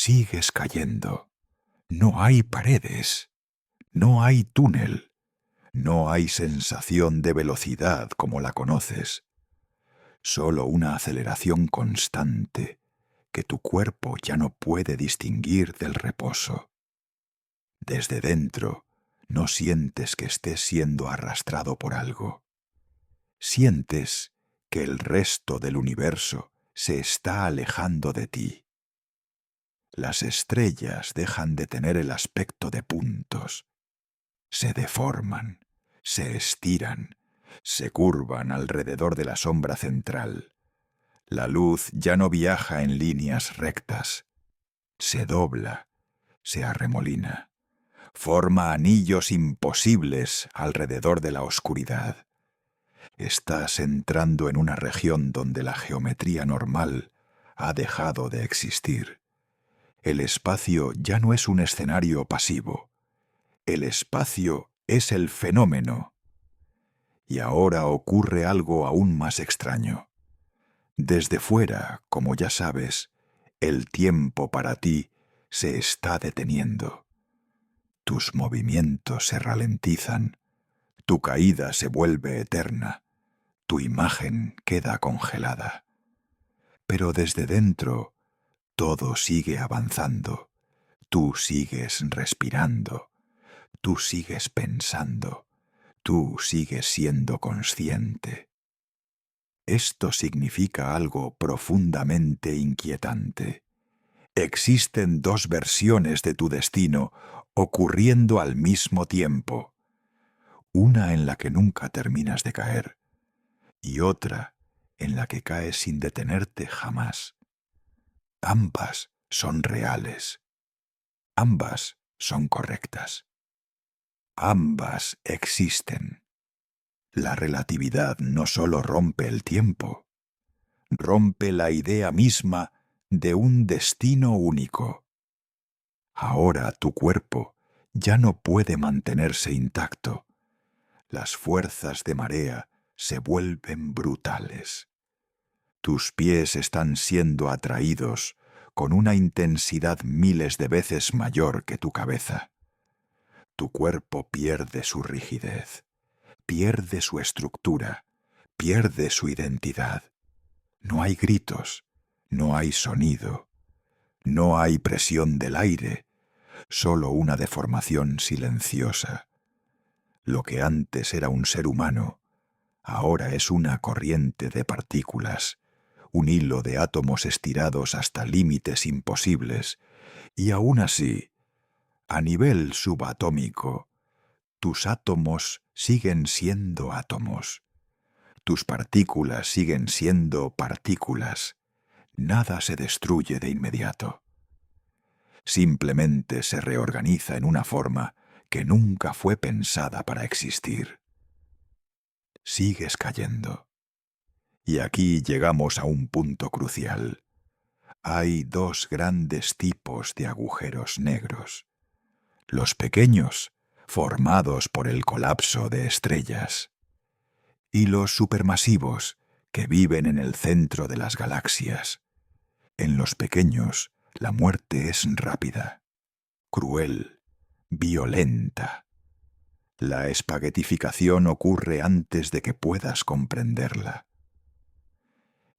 Sigues cayendo. No hay paredes. No hay túnel. No hay sensación de velocidad como la conoces. Solo una aceleración constante que tu cuerpo ya no puede distinguir del reposo. Desde dentro no sientes que estés siendo arrastrado por algo. Sientes que el resto del universo se está alejando de ti. Las estrellas dejan de tener el aspecto de puntos. Se deforman, se estiran, se curvan alrededor de la sombra central. La luz ya no viaja en líneas rectas. Se dobla, se arremolina. Forma anillos imposibles alrededor de la oscuridad. Estás entrando en una región donde la geometría normal ha dejado de existir. El espacio ya no es un escenario pasivo. El espacio es el fenómeno. Y ahora ocurre algo aún más extraño. Desde fuera, como ya sabes, el tiempo para ti se está deteniendo. Tus movimientos se ralentizan, tu caída se vuelve eterna, tu imagen queda congelada. Pero desde dentro, todo sigue avanzando, tú sigues respirando, tú sigues pensando, tú sigues siendo consciente. Esto significa algo profundamente inquietante. Existen dos versiones de tu destino ocurriendo al mismo tiempo. Una en la que nunca terminas de caer y otra en la que caes sin detenerte jamás. Ambas son reales. Ambas son correctas. Ambas existen. La relatividad no solo rompe el tiempo, rompe la idea misma de un destino único. Ahora tu cuerpo ya no puede mantenerse intacto. Las fuerzas de marea se vuelven brutales. Tus pies están siendo atraídos con una intensidad miles de veces mayor que tu cabeza. Tu cuerpo pierde su rigidez, pierde su estructura, pierde su identidad. No hay gritos, no hay sonido, no hay presión del aire, solo una deformación silenciosa. Lo que antes era un ser humano, ahora es una corriente de partículas, un hilo de átomos estirados hasta límites imposibles, y aún así, a nivel subatómico, tus átomos siguen siendo átomos. Tus partículas siguen siendo partículas. Nada se destruye de inmediato. Simplemente se reorganiza en una forma que nunca fue pensada para existir. Sigues cayendo. Y aquí llegamos a un punto crucial. Hay dos grandes tipos de agujeros negros. Los pequeños, formados por el colapso de estrellas, y los supermasivos, que viven en el centro de las galaxias. En los pequeños, la muerte es rápida, cruel, violenta. La espaguetificación ocurre antes de que puedas comprenderla.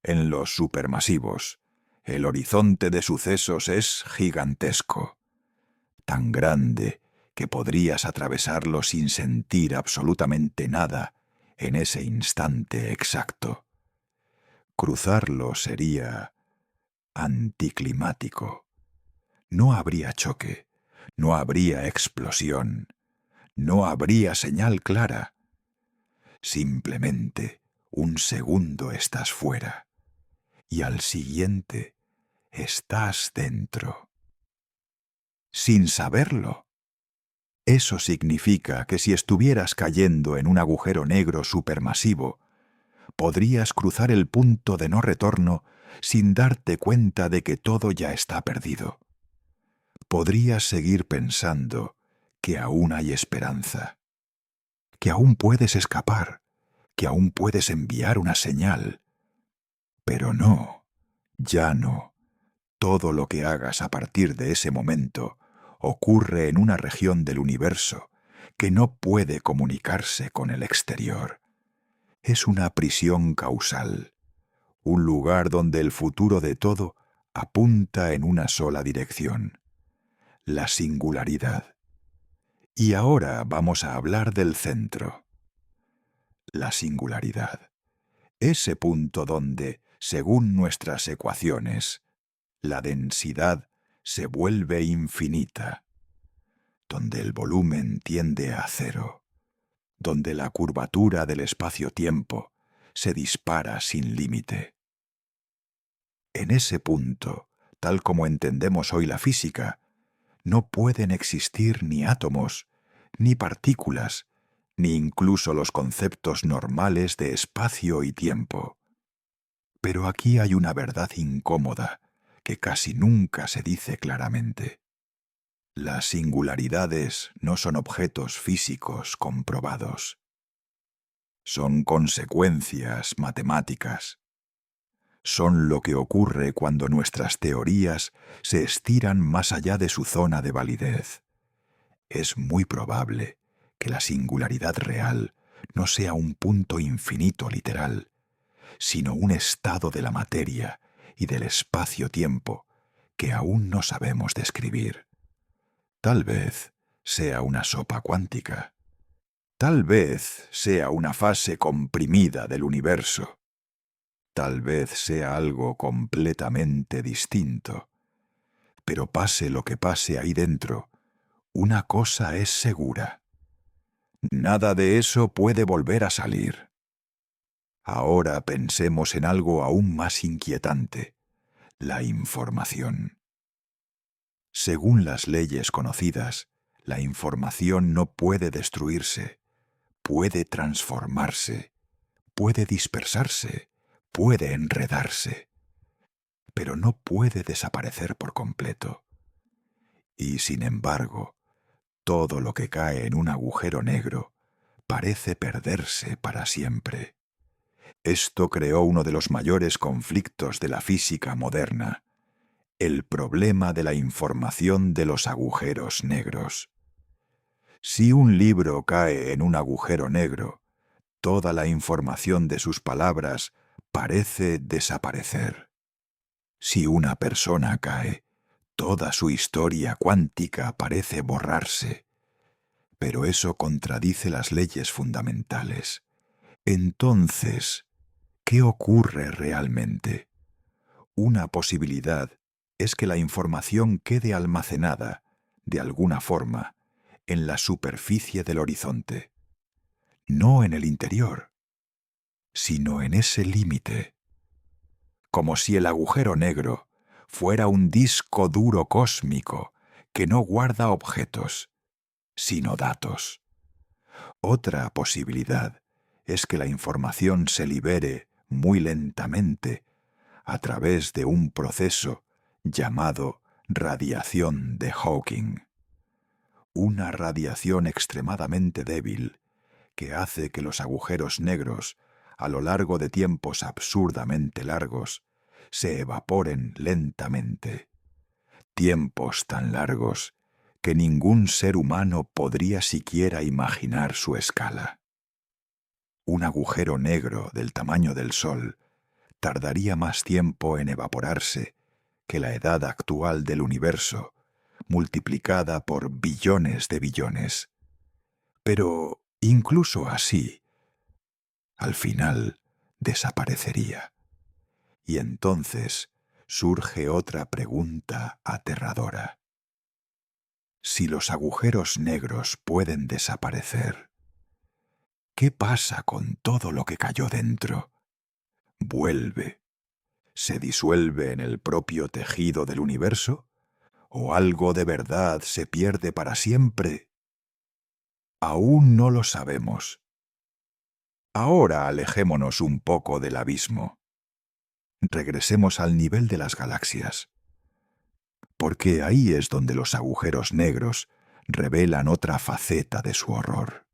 En los supermasivos, el horizonte de sucesos es gigantesco, tan grande que podrías atravesarlo sin sentir absolutamente nada en ese instante exacto. Cruzarlo sería anticlimático. No habría choque, no habría explosión, no habría señal clara. Simplemente un segundo estás fuera y al siguiente estás dentro. Sin saberlo. Eso significa que si estuvieras cayendo en un agujero negro supermasivo, podrías cruzar el punto de no retorno sin darte cuenta de que todo ya está perdido. Podrías seguir pensando que aún hay esperanza, que aún puedes escapar, que aún puedes enviar una señal. Pero no, ya no. Todo lo que hagas a partir de ese momento ocurre en una región del universo que no puede comunicarse con el exterior. Es una prisión causal, un lugar donde el futuro de todo apunta en una sola dirección: la singularidad. Y ahora vamos a hablar del centro. La singularidad. Ese punto donde, según nuestras ecuaciones, la densidad se vuelve infinita, donde el volumen tiende a cero, donde la curvatura del espacio-tiempo se dispara sin límite. En ese punto, tal como entendemos hoy la física, no pueden existir ni átomos, ni partículas, ni incluso los conceptos normales de espacio y tiempo. Pero aquí hay una verdad incómoda que casi nunca se dice claramente. Las singularidades no son objetos físicos comprobados. Son consecuencias matemáticas. Son lo que ocurre cuando nuestras teorías se estiran más allá de su zona de validez. Es muy probable que la singularidad real no sea un punto infinito literal, sino un estado de la materia y del espacio-tiempo que aún no sabemos describir. Tal vez sea una sopa cuántica. Tal vez sea una fase comprimida del universo. Tal vez sea algo completamente distinto. Pero pase lo que pase ahí dentro, una cosa es segura: nada de eso puede volver a salir. Ahora pensemos en algo aún más inquietante: la información. Según las leyes conocidas, la información no puede destruirse, puede transformarse, puede dispersarse, puede enredarse, pero no puede desaparecer por completo. Y sin embargo, todo lo que cae en un agujero negro parece perderse para siempre. Esto creó uno de los mayores conflictos de la física moderna: el problema de la información de los agujeros negros. Si un libro cae en un agujero negro, toda la información de sus palabras parece desaparecer. Si una persona cae, toda su historia cuántica parece borrarse. Pero eso contradice las leyes fundamentales. Entonces, ¿qué ocurre realmente? Una posibilidad es que la información quede almacenada, de alguna forma, en la superficie del horizonte. No en el interior, sino en ese límite. Como si el agujero negro fuera un disco duro cósmico que no guarda objetos, sino datos. Otra posibilidad es que la información se libere muy lentamente a través de un proceso llamado radiación de Hawking. Una radiación extremadamente débil que hace que los agujeros negros, a lo largo de tiempos absurdamente largos, se evaporen lentamente. Tiempos tan largos que ningún ser humano podría siquiera imaginar su escala. Un agujero negro del tamaño del Sol tardaría más tiempo en evaporarse que la edad actual del universo, multiplicada por billones de billones. Pero incluso así, al final desaparecería. Y entonces surge otra pregunta aterradora. Si los agujeros negros pueden desaparecer, ¿qué pasa con todo lo que cayó dentro? ¿Vuelve? ¿Se disuelve en el propio tejido del universo? ¿O algo de verdad se pierde para siempre? Aún no lo sabemos. Ahora alejémonos un poco del abismo. Regresemos al nivel de las galaxias, porque ahí es donde los agujeros negros revelan otra faceta de su horror.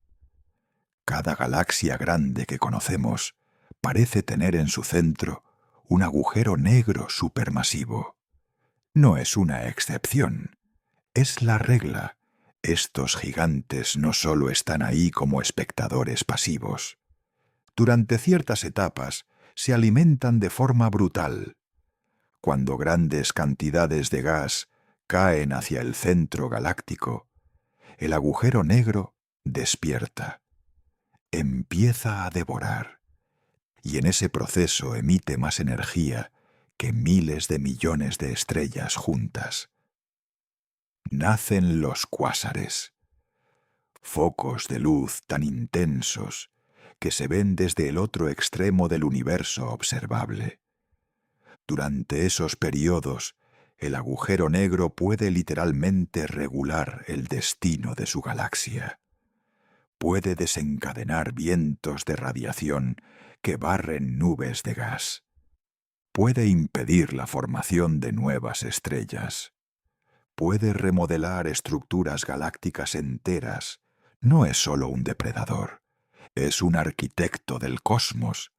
Cada galaxia grande que conocemos parece tener en su centro un agujero negro supermasivo. no es una excepción, es la regla. Estos gigantes no solo están ahí como espectadores pasivos. Durante ciertas etapas se alimentan de forma brutal. Cuando grandes cantidades de gas caen hacia el centro galáctico, el agujero negro despierta, empieza a devorar, y en ese proceso emite más energía que miles de millones de estrellas juntas. Nacen los cuásares, focos de luz tan intensos que se ven desde el otro extremo del universo observable. Durante esos periodos, el agujero negro puede literalmente regular el destino de su galaxia. Puede desencadenar vientos de radiación que barren nubes de gas. Puede impedir la formación de nuevas estrellas. Puede remodelar estructuras galácticas enteras. No es solo un depredador, es un arquitecto del cosmos.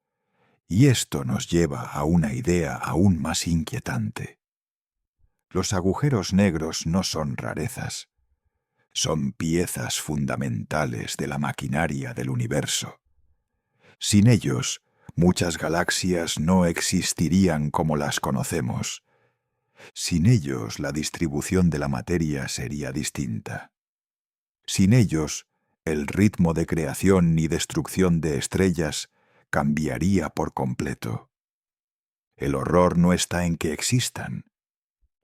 Y esto nos lleva a una idea aún más inquietante. Los agujeros negros no son rarezas. Son piezas fundamentales de la maquinaria del universo. Sin ellos, muchas galaxias no existirían como las conocemos. Sin ellos, la distribución de la materia sería distinta. Sin ellos, el ritmo de creación y destrucción de estrellas cambiaría por completo. El horror no está en que existan.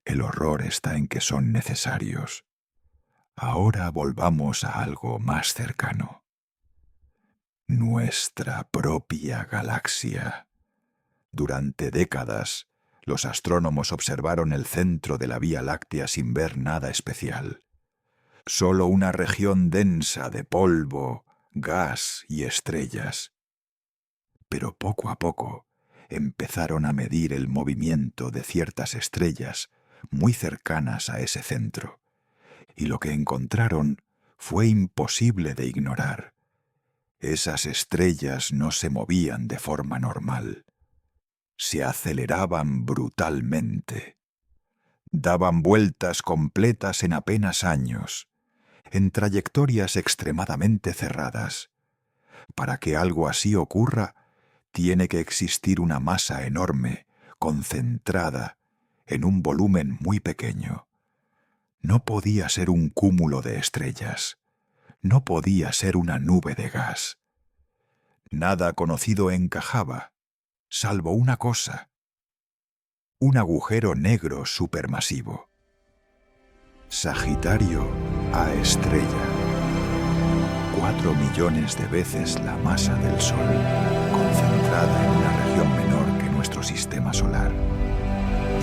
El horror está en que son necesarios. Ahora volvamos a algo más cercano. Nuestra propia galaxia. Durante décadas, los astrónomos observaron el centro de la Vía Láctea sin ver nada especial. Solo una región densa de polvo, gas y estrellas. Pero poco a poco empezaron a medir el movimiento de ciertas estrellas muy cercanas a ese centro, y lo que encontraron fue imposible de ignorar. Esas estrellas no se movían de forma normal. Se aceleraban brutalmente. Daban vueltas completas en apenas años, en trayectorias extremadamente cerradas. Para que algo así ocurra, tiene que existir una masa enorme, concentrada, en un volumen muy pequeño. No podía ser un cúmulo de estrellas. No podía ser una nube de gas. Nada conocido encajaba, salvo una cosa: un agujero negro supermasivo. Sagitario A estrella. 4 millones de veces la masa del Sol, concentrada en una región menor que nuestro sistema solar.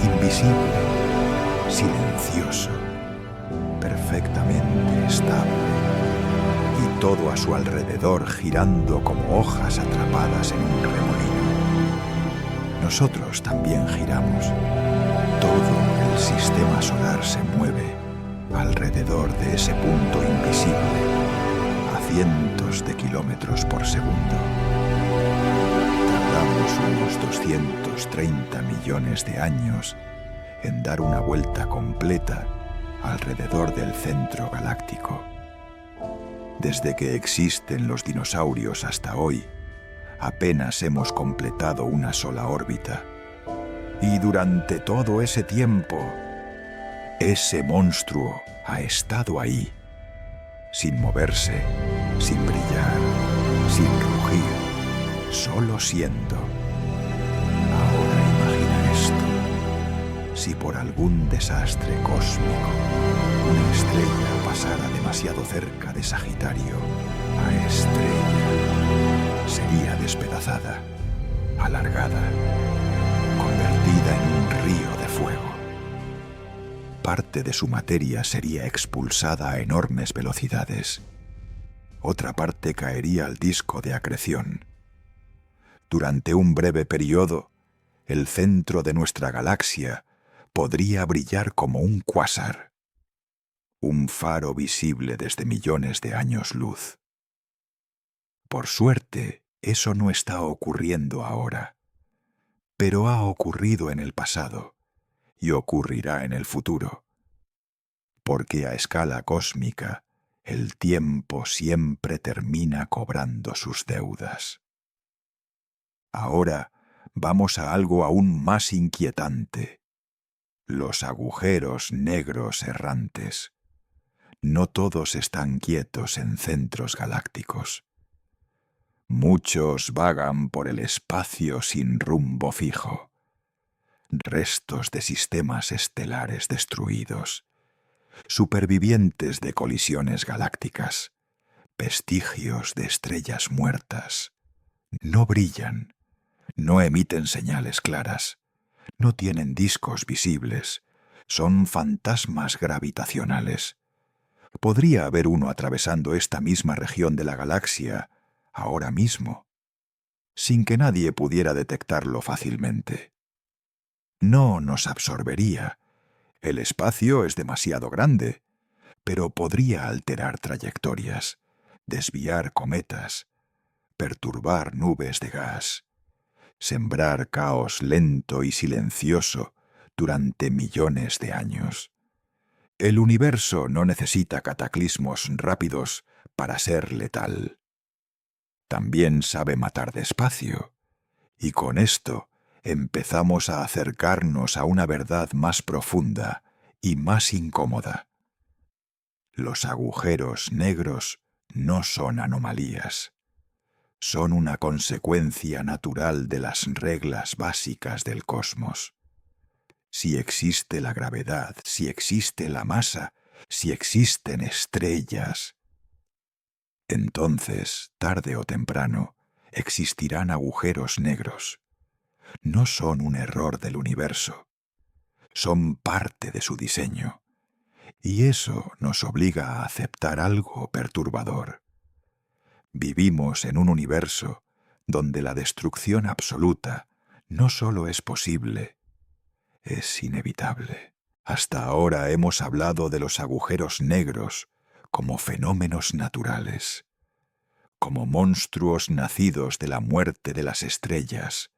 Invisible, silencioso, perfectamente estable, y todo a su alrededor girando como hojas atrapadas en un remolino. Nosotros también giramos. Todo el sistema solar se mueve alrededor de ese punto invisible a cientos de kilómetros por segundo. Tardamos unos 230 millones de años en dar una vuelta completa alrededor del centro galáctico. Desde que existen los dinosaurios hasta hoy, apenas hemos completado una sola órbita. Y durante todo ese tiempo, ese monstruo ha estado ahí, sin moverse, sin brillar, sin rugir, solo siendo. Ahora imagina esto: si por algún desastre cósmico una estrella pasara demasiado cerca de Sagitario A estrella, sería despedazada, alargada, convertida en un río de fuego. Parte de su materia sería expulsada a enormes velocidades. Otra parte caería al disco de acreción. Durante un breve periodo, el centro de nuestra galaxia podría brillar como un cuásar, un faro visible desde millones de años luz. Por suerte, eso no está ocurriendo ahora, pero ha ocurrido en el pasado, y ocurrirá en el futuro. Porque a escala cósmica, el tiempo siempre termina cobrando sus deudas. Ahora vamos a algo aún más inquietante: los agujeros negros errantes. No todos están quietos en centros galácticos. Muchos vagan por el espacio sin rumbo fijo. Restos de sistemas estelares destruidos, supervivientes de colisiones galácticas, vestigios de estrellas muertas. No brillan, no emiten señales claras, no tienen discos visibles, son fantasmas gravitacionales. Podría haber uno atravesando esta misma región de la galaxia ahora mismo, sin que nadie pudiera detectarlo fácilmente. No nos absorbería. El espacio es demasiado grande, pero podría alterar trayectorias, desviar cometas, perturbar nubes de gas, sembrar caos lento y silencioso durante millones de años. El universo no necesita cataclismos rápidos para ser letal. También sabe matar despacio, y con esto empezamos a acercarnos a una verdad más profunda y más incómoda. Los agujeros negros no son anomalías. Son una consecuencia natural de las reglas básicas del cosmos. Si existe la gravedad, si existe la masa, si existen estrellas, entonces, tarde o temprano, existirán agujeros negros. No son un error del universo, son parte de su diseño, y eso nos obliga a aceptar algo perturbador. Vivimos en un universo donde la destrucción absoluta no solo es posible, es inevitable. Hasta ahora hemos hablado de los agujeros negros como fenómenos naturales, como monstruos nacidos de la muerte de las estrellas,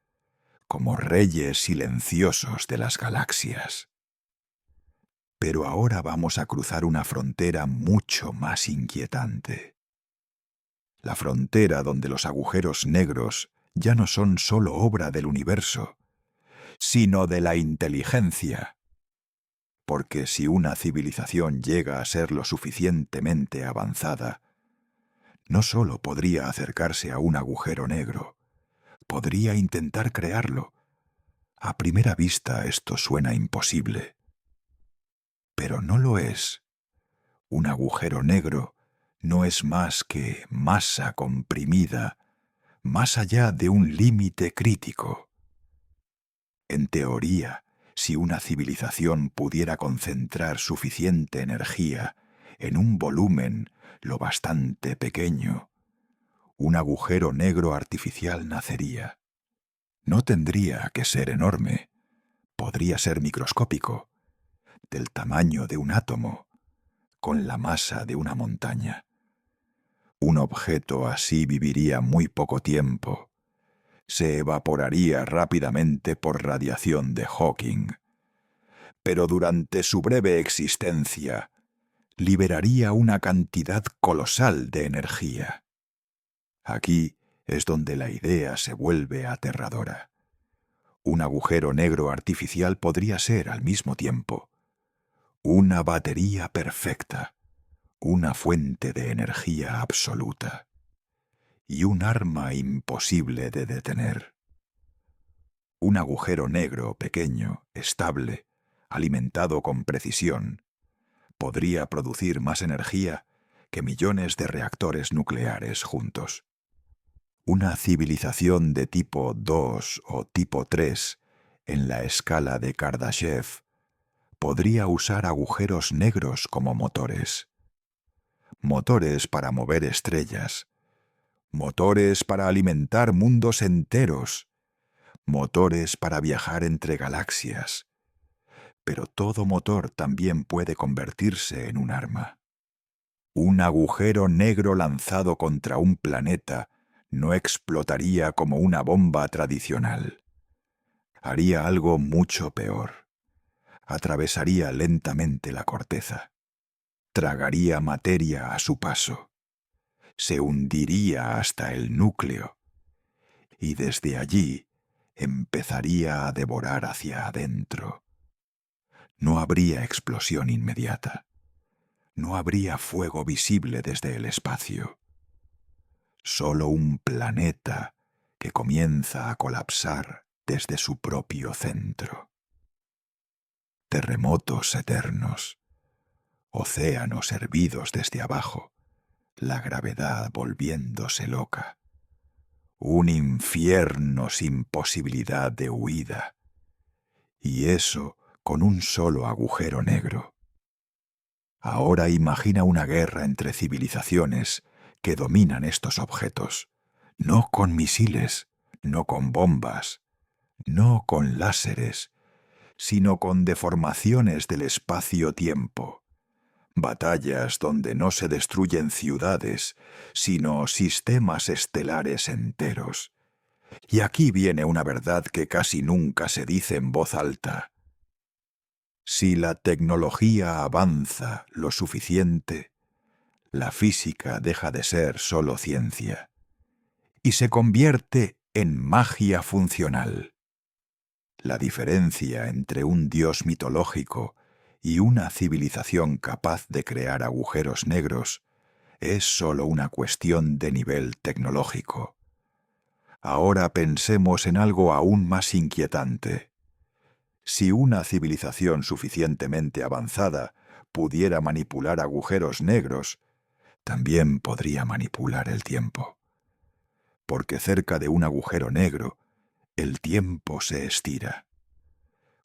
como reyes silenciosos de las galaxias. Pero ahora vamos a cruzar una frontera mucho más inquietante. La frontera donde los agujeros negros ya no son solo obra del universo, sino de la inteligencia. Porque si una civilización llega a ser lo suficientemente avanzada, no solo podría acercarse a un agujero negro, podría intentar crearlo. A primera vista esto suena imposible. Pero no lo es. Un agujero negro no es más que masa comprimida, más allá de un límite crítico. En teoría, si una civilización pudiera concentrar suficiente energía en un volumen lo bastante pequeño, un agujero negro artificial nacería. No tendría que ser enorme, podría ser microscópico, del tamaño de un átomo, con la masa de una montaña. Un objeto así viviría muy poco tiempo. Se evaporaría rápidamente por radiación de Hawking. Pero durante su breve existencia, liberaría una cantidad colosal de energía. Aquí es donde la idea se vuelve aterradora. Un agujero negro artificial podría ser, al mismo tiempo, una batería perfecta, una fuente de energía absoluta y un arma imposible de detener. Un agujero negro pequeño, estable, alimentado con precisión, podría producir más energía que millones de reactores nucleares juntos. Una civilización de tipo 2 o tipo 3 en la escala de Kardashev podría usar agujeros negros como motores. Motores para mover estrellas, motores para alimentar mundos enteros, motores para viajar entre galaxias. Pero todo motor también puede convertirse en un arma. Un agujero negro lanzado contra un planeta no explotaría como una bomba tradicional. Haría algo mucho peor. atravesaría lentamente la corteza, tragaría materia a su paso, se hundiría hasta el núcleo y desde allí empezaría a devorar hacia adentro. No habría explosión inmediata, no habría fuego visible desde el espacio, solo un planeta que comienza a colapsar desde su propio centro. Terremotos eternos, océanos hervidos desde abajo, la gravedad volviéndose loca, un infierno sin posibilidad de huida, y eso con un solo agujero negro. Ahora imagina una guerra entre civilizaciones que dominan estos objetos, no con misiles, no con bombas, no con láseres, sino con deformaciones del espacio-tiempo. Batallas donde no se destruyen ciudades, sino sistemas estelares enteros. Y aquí viene una verdad que casi nunca se dice en voz alta. Si la tecnología avanza lo suficiente, la física deja de ser solo ciencia y se convierte en magia funcional. La diferencia entre un dios mitológico y una civilización capaz de crear agujeros negros es solo una cuestión de nivel tecnológico. Ahora pensemos en algo aún más inquietante. Si una civilización suficientemente avanzada pudiera manipular agujeros negros, también podría manipular el tiempo. Porque cerca de un agujero negro, el tiempo se estira.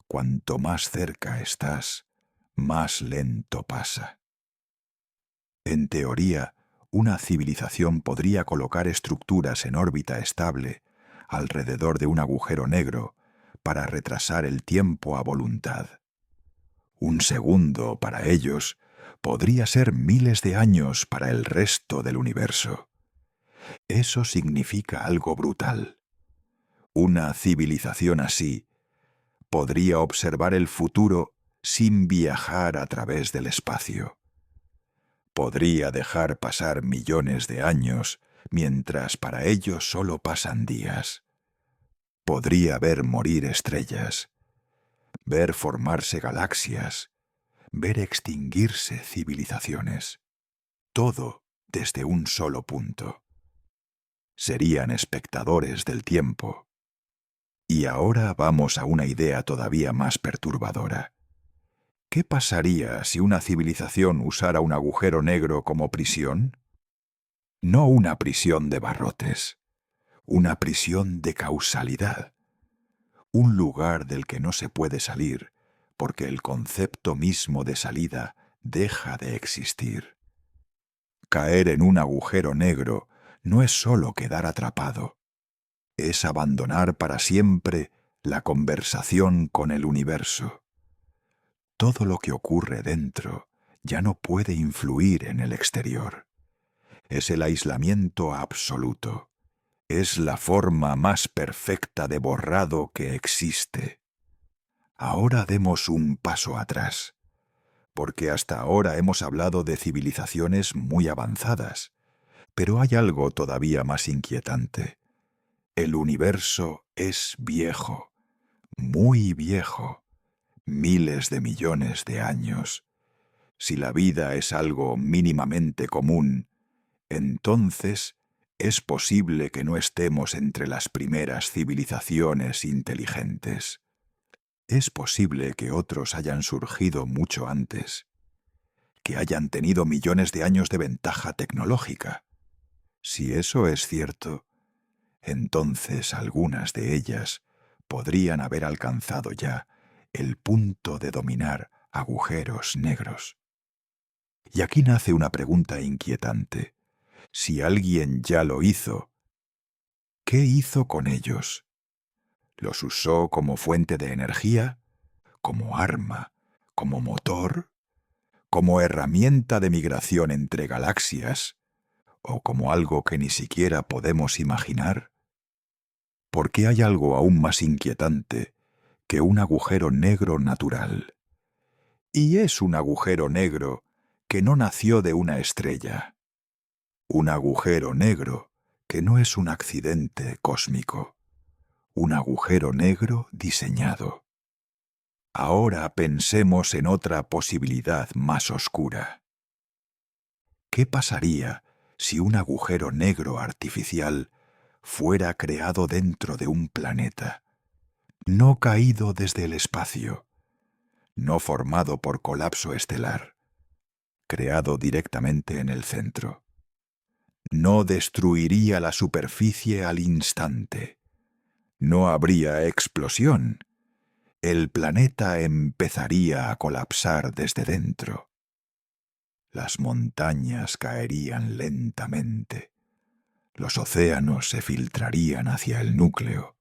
Cuanto más cerca estás, más lento pasa. En teoría, una civilización podría colocar estructuras en órbita estable alrededor de un agujero negro para retrasar el tiempo a voluntad. Un segundo para ellos podría ser miles de años para el resto del universo. Eso significa algo brutal. Una civilización así podría observar el futuro sin viajar a través del espacio. Podría dejar pasar millones de años, mientras para ellos solo pasan días. Podría ver morir estrellas, ver formarse galaxias, ver extinguirse civilizaciones. Todo desde un solo punto. Serían espectadores del tiempo. Y ahora vamos a una idea todavía más perturbadora. ¿Qué pasaría si una civilización usara un agujero negro como prisión? No una prisión de barrotes, una prisión de causalidad. Un lugar del que no se puede salir, porque el concepto mismo de salida deja de existir. Caer en un agujero negro no es solo quedar atrapado, es abandonar para siempre la conversación con el universo. Todo lo que ocurre dentro ya no puede influir en el exterior. Es el aislamiento absoluto. Es la forma más perfecta de borrado que existe. Ahora demos un paso atrás, porque hasta ahora hemos hablado de civilizaciones muy avanzadas, pero hay algo todavía más inquietante. El universo es viejo, muy viejo, miles de millones de años. Si la vida es algo mínimamente común, entonces es posible que no estemos entre las primeras civilizaciones inteligentes. Es posible que otros hayan surgido mucho antes, que hayan tenido millones de años de ventaja tecnológica. Si eso es cierto, entonces algunas de ellas podrían haber alcanzado ya el punto de dominar agujeros negros. Y aquí nace una pregunta inquietante. Si alguien ya lo hizo, ¿qué hizo con ellos? ¿Los usó como fuente de energía, como arma, como motor, como herramienta de migración entre galaxias, o como algo que ni siquiera podemos imaginar? Porque hay algo aún más inquietante que un agujero negro natural. Y es un agujero negro que no nació de una estrella. Un agujero negro que no es un accidente cósmico. Un agujero negro diseñado. Ahora pensemos en otra posibilidad más oscura. ¿Qué pasaría si un agujero negro artificial fuera creado dentro de un planeta, no caído desde el espacio, no formado por colapso estelar, creado directamente en el centro? No destruiría la superficie al instante. No habría explosión. El planeta empezaría a colapsar desde dentro. Las montañas caerían lentamente. Los océanos se filtrarían hacia el núcleo.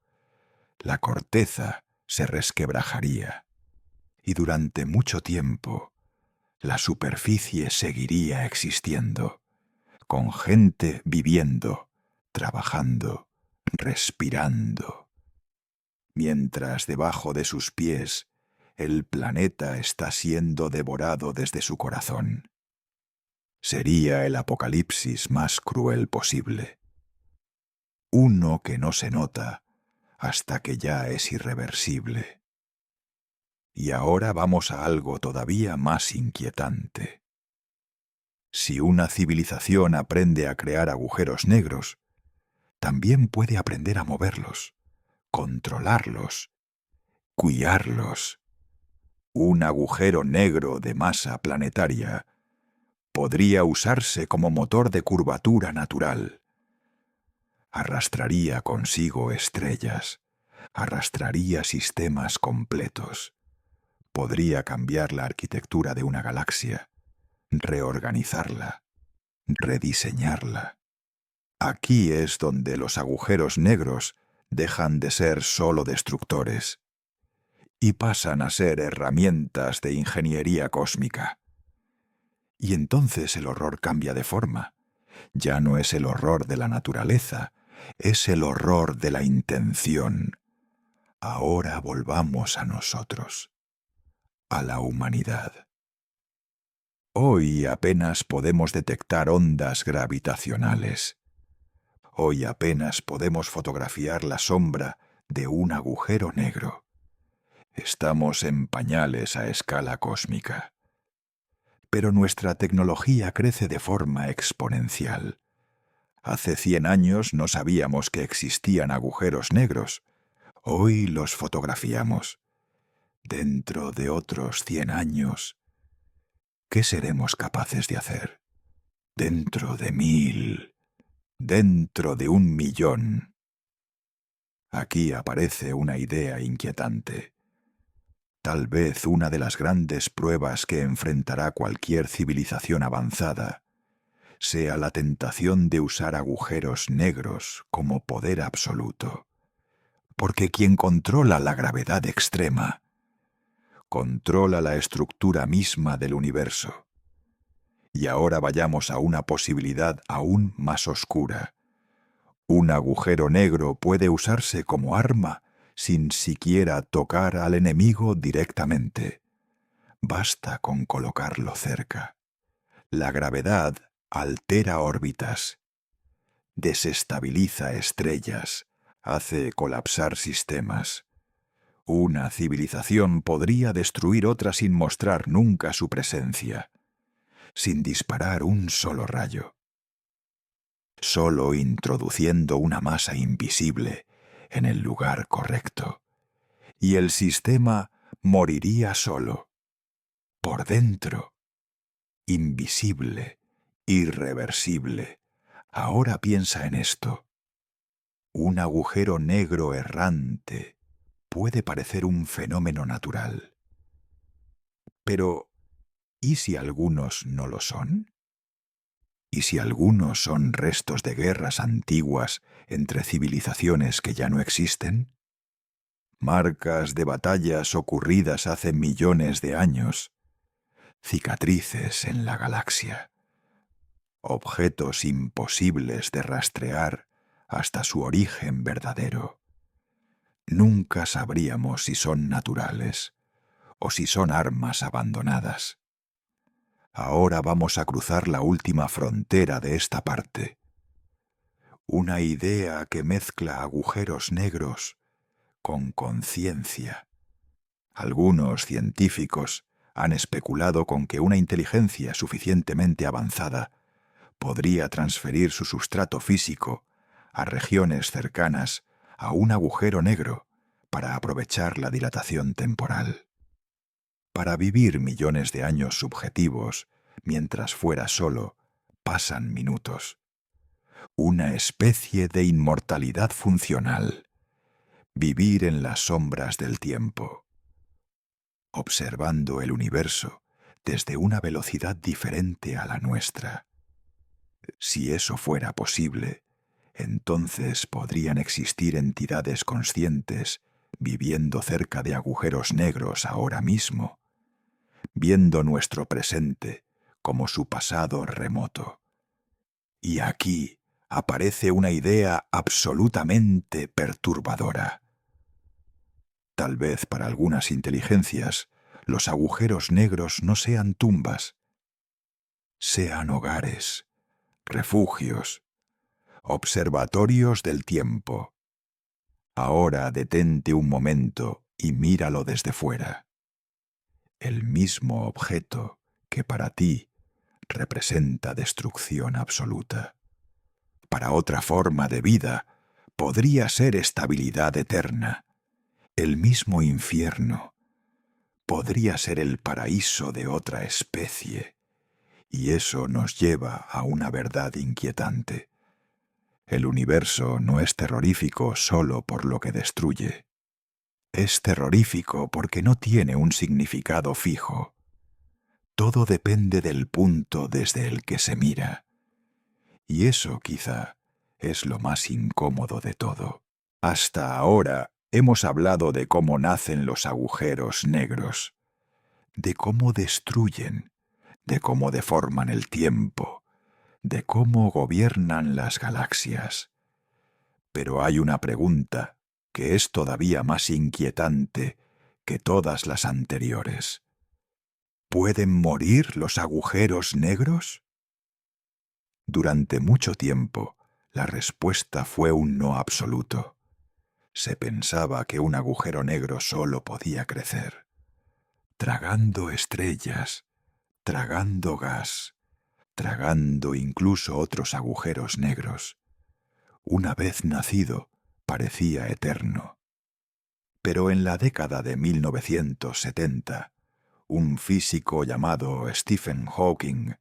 La corteza se resquebrajaría. Y durante mucho tiempo, la superficie seguiría existiendo, con gente viviendo, trabajando, respirando, mientras debajo de sus pies el planeta está siendo devorado desde su corazón. Sería el apocalipsis más cruel posible. Uno que no se nota hasta que ya es irreversible. Y ahora vamos a algo todavía más inquietante. Si una civilización aprende a crear agujeros negros, también puede aprender a moverlos, controlarlos, cuidarlos. Un agujero negro de masa planetaria podría usarse como motor de curvatura natural. Arrastraría consigo estrellas, arrastraría sistemas completos. Podría cambiar la arquitectura de una galaxia, reorganizarla, rediseñarla. Aquí es donde los agujeros negros dejan de ser solo destructores y pasan a ser herramientas de ingeniería cósmica. Y entonces el horror cambia de forma. Ya no es el horror de la naturaleza, es el horror de la intención. Ahora volvamos a nosotros, a la humanidad. Hoy apenas podemos detectar ondas gravitacionales. Hoy apenas podemos fotografiar la sombra de un agujero negro. Estamos en pañales a escala cósmica. Pero nuestra tecnología crece de forma exponencial. Hace 100 años no sabíamos que existían agujeros negros. Hoy los fotografiamos. Dentro de otros 100 años, ¿qué seremos capaces de hacer? Dentro de 1000, dentro de 1.000.000. Aquí aparece una idea inquietante. Tal vez una de las grandes pruebas que enfrentará cualquier civilización avanzada sea la tentación de usar agujeros negros como poder absoluto. Porque quien controla la gravedad extrema, controla la estructura misma del universo. Y ahora vayamos a una posibilidad aún más oscura. Un agujero negro puede usarse como arma sin siquiera tocar al enemigo directamente. Basta con colocarlo cerca. La gravedad altera órbitas, desestabiliza estrellas, hace colapsar sistemas. Una civilización podría destruir otra sin mostrar nunca su presencia, sin disparar un solo rayo. Solo introduciendo una masa invisible en el lugar correcto. Y el sistema moriría solo, por dentro, invisible, irreversible. Ahora piensa en esto. Un agujero negro errante puede parecer un fenómeno natural. Pero, ¿y si algunos no lo son? ¿Y si algunos son restos de guerras antiguas entre civilizaciones que ya no existen? Marcas de batallas ocurridas hace millones de años, cicatrices en la galaxia, objetos imposibles de rastrear hasta su origen verdadero. Nunca sabríamos si son naturales o si son armas abandonadas. Ahora vamos a cruzar la última frontera de esta parte. Una idea que mezcla agujeros negros con conciencia. Algunos científicos han especulado con que una inteligencia suficientemente avanzada podría transferir su sustrato físico a regiones cercanas a un agujero negro para aprovechar la dilatación temporal. Para vivir millones de años subjetivos, mientras fuera solo, pasan minutos. Una especie de inmortalidad funcional. Vivir en las sombras del tiempo. Observando el universo desde una velocidad diferente a la nuestra. Si eso fuera posible, entonces podrían existir entidades conscientes viviendo cerca de agujeros negros ahora mismo, viendo nuestro presente como su pasado remoto. Y aquí aparece una idea absolutamente perturbadora. Tal vez para algunas inteligencias los agujeros negros no sean tumbas, sean hogares, refugios, observatorios del tiempo. Ahora detente un momento y míralo desde fuera. El mismo objeto que para ti representa destrucción absoluta, para otra forma de vida podría ser estabilidad eterna. El mismo infierno podría ser el paraíso de otra especie, y eso nos lleva a una verdad inquietante. El universo no es terrorífico solo por lo que destruye. Es terrorífico porque no tiene un significado fijo. Todo depende del punto desde el que se mira. Y eso quizá es lo más incómodo de todo. Hasta ahora hemos hablado de cómo nacen los agujeros negros, de cómo destruyen, de cómo deforman el tiempo, de cómo gobiernan las galaxias. Pero hay una pregunta que es todavía más inquietante que todas las anteriores. ¿Pueden morir los agujeros negros? Durante mucho tiempo, la respuesta fue un no absoluto. Se pensaba que un agujero negro solo podía crecer, tragando estrellas, tragando gas, tragando incluso otros agujeros negros. Una vez nacido, parecía eterno. Pero en la década de 1970, un físico llamado Stephen Hawking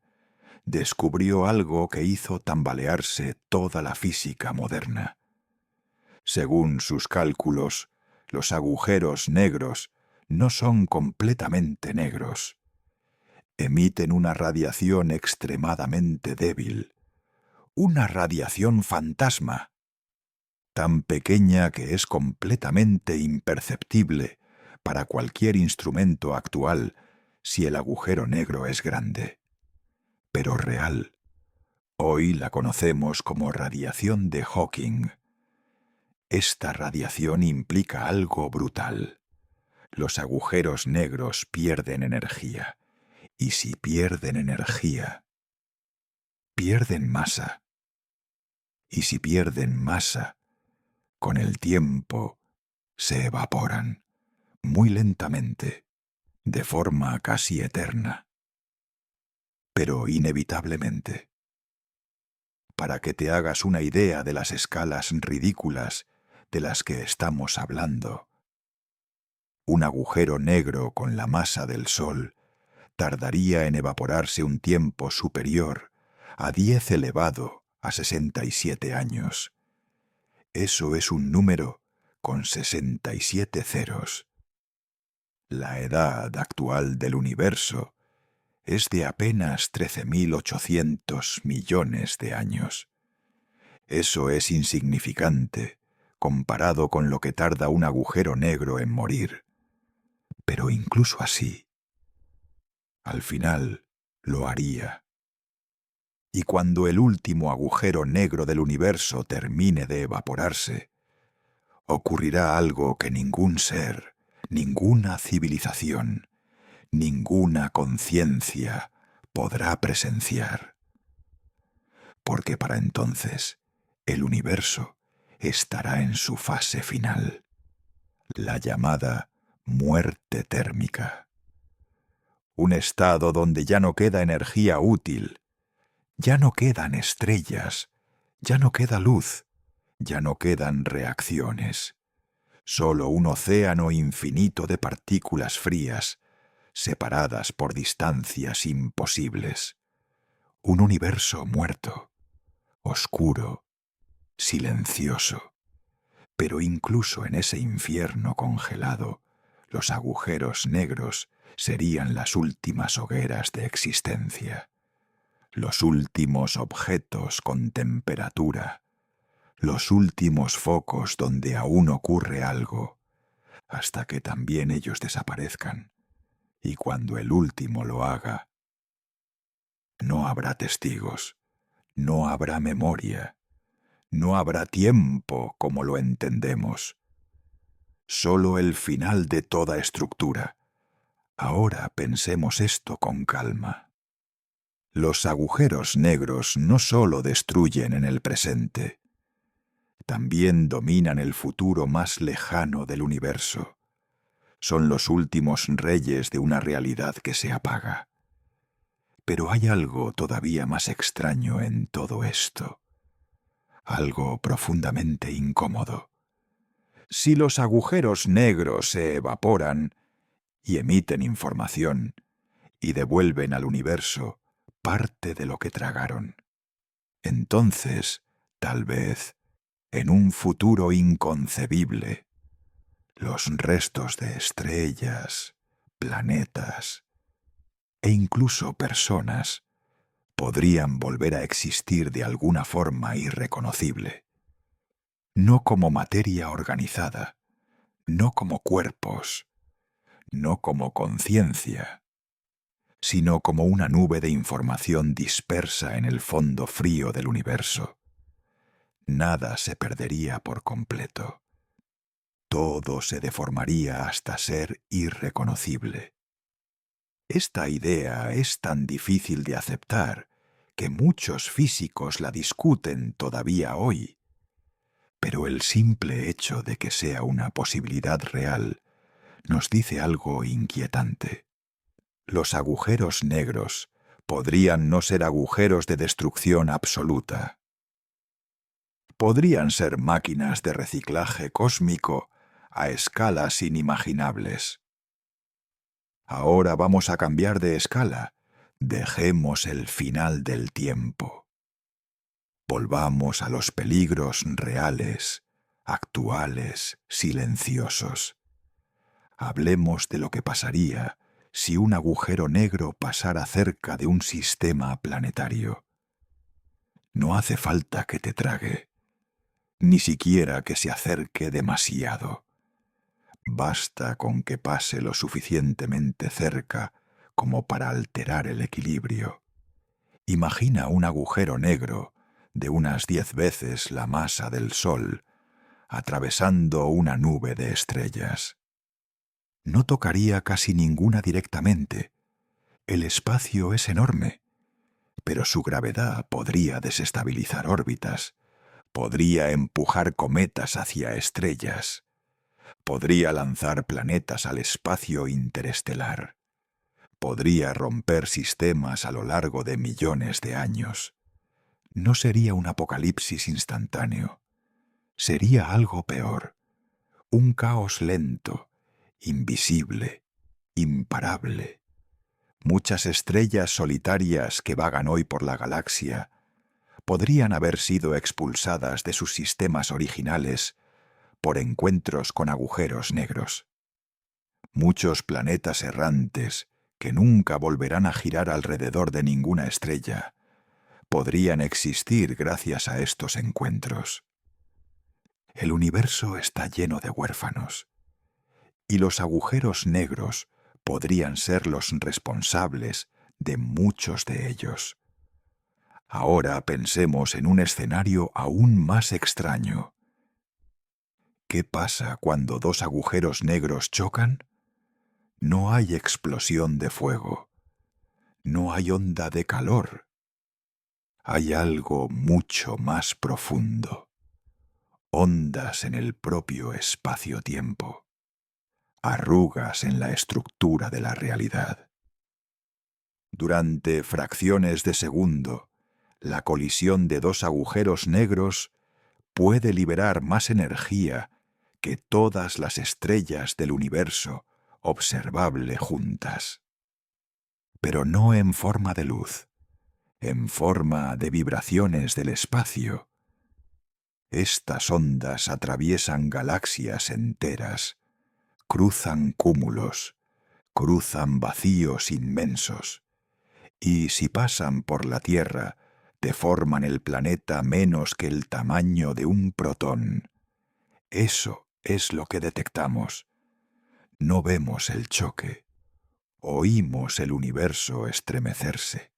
descubrió algo que hizo tambalearse toda la física moderna. Según sus cálculos, los agujeros negros no son completamente negros. Emiten una radiación extremadamente débil, una radiación fantasma, tan pequeña que es completamente imperceptible para cualquier instrumento actual si el agujero negro es grande, pero real. Hoy la conocemos como radiación de Hawking. Esta radiación implica algo brutal. Los agujeros negros pierden energía, y si pierden energía, pierden masa. Y si pierden masa, con el tiempo se evaporan, muy lentamente, de forma casi eterna, pero inevitablemente. Para que te hagas una idea de las escalas ridículas de las que estamos hablando, un agujero negro con la masa del Sol tardaría en evaporarse un tiempo superior a 10 elevado a 67 años. Eso es un número con 67 ceros. La edad actual del universo es de apenas 13.800 millones de años. Eso es insignificante comparado con lo que tarda un agujero negro en morir. Pero incluso así, al final lo haría. Y cuando el último agujero negro del universo termine de evaporarse, ocurrirá algo que ningún ser, ninguna civilización, ninguna conciencia podrá presenciar. Porque para entonces el universo estará en su fase final, la llamada muerte térmica. Un estado donde ya no queda energía útil, ya no quedan estrellas, ya no queda luz, ya no quedan reacciones. Solo un océano infinito de partículas frías, separadas por distancias imposibles. Un universo muerto, oscuro, silencioso. Pero incluso en ese infierno congelado, los agujeros negros serían las últimas hogueras de existencia, los últimos objetos con temperatura, los últimos focos donde aún ocurre algo, hasta que también ellos desaparezcan. Y cuando el último lo haga, no habrá testigos, no habrá memoria, no habrá tiempo como lo entendemos. Solo el final de toda estructura. Ahora pensemos esto con calma. Los agujeros negros no solo destruyen en el presente, también dominan el futuro más lejano del universo. Son los últimos reyes de una realidad que se apaga. Pero hay algo todavía más extraño en todo esto, algo profundamente incómodo. Si los agujeros negros se evaporan y emiten información y devuelven al universo parte de lo que tragaron, entonces, tal vez, en un futuro inconcebible, los restos de estrellas, planetas e incluso personas podrían volver a existir de alguna forma irreconocible, no como materia organizada, no como cuerpos, no como conciencia, sino como una nube de información dispersa en el fondo frío del universo. Nada se perdería por completo. Todo se deformaría hasta ser irreconocible. Esta idea es tan difícil de aceptar que muchos físicos la discuten todavía hoy. Pero el simple hecho de que sea una posibilidad real nos dice algo inquietante. Los agujeros negros podrían no ser agujeros de destrucción absoluta. Podrían ser máquinas de reciclaje cósmico a escalas inimaginables. Ahora vamos a cambiar de escala. Dejemos el final del tiempo. Volvamos a los peligros reales, actuales, silenciosos. Hablemos de lo que pasaría si un agujero negro pasara cerca de un sistema planetario. No hace falta que te trague, ni siquiera que se acerque demasiado. Basta con que pase lo suficientemente cerca como para alterar el equilibrio. Imagina un agujero negro de unas 10 veces la masa del Sol, atravesando una nube de estrellas. No tocaría casi ninguna directamente. El espacio es enorme, pero su gravedad podría desestabilizar órbitas, podría empujar cometas hacia estrellas, podría lanzar planetas al espacio interestelar, podría romper sistemas a lo largo de millones de años. No sería un apocalipsis instantáneo, sería algo peor, un caos lento, invisible, imparable. Muchas estrellas solitarias que vagan hoy por la galaxia podrían haber sido expulsadas de sus sistemas originales por encuentros con agujeros negros. Muchos planetas errantes que nunca volverán a girar alrededor de ninguna estrella podrían existir gracias a estos encuentros. El universo está lleno de huérfanos, y los agujeros negros podrían ser los responsables de muchos de ellos. Ahora pensemos en un escenario aún más extraño. ¿Qué pasa cuando dos agujeros negros chocan? No hay explosión de fuego. No hay onda de calor. Hay algo mucho más profundo. Ondas en el propio espacio-tiempo. Arrugas en la estructura de la realidad. Durante fracciones de segundo, la colisión de dos agujeros negros puede liberar más energía que todas las estrellas del universo observable juntas. Pero no en forma de luz, en forma de vibraciones del espacio. Estas ondas atraviesan galaxias enteras, cruzan cúmulos, cruzan vacíos inmensos, y si pasan por la Tierra, deforman el planeta menos que el tamaño de un protón. Eso es lo que detectamos. No vemos el choque. Oímos el universo estremecerse.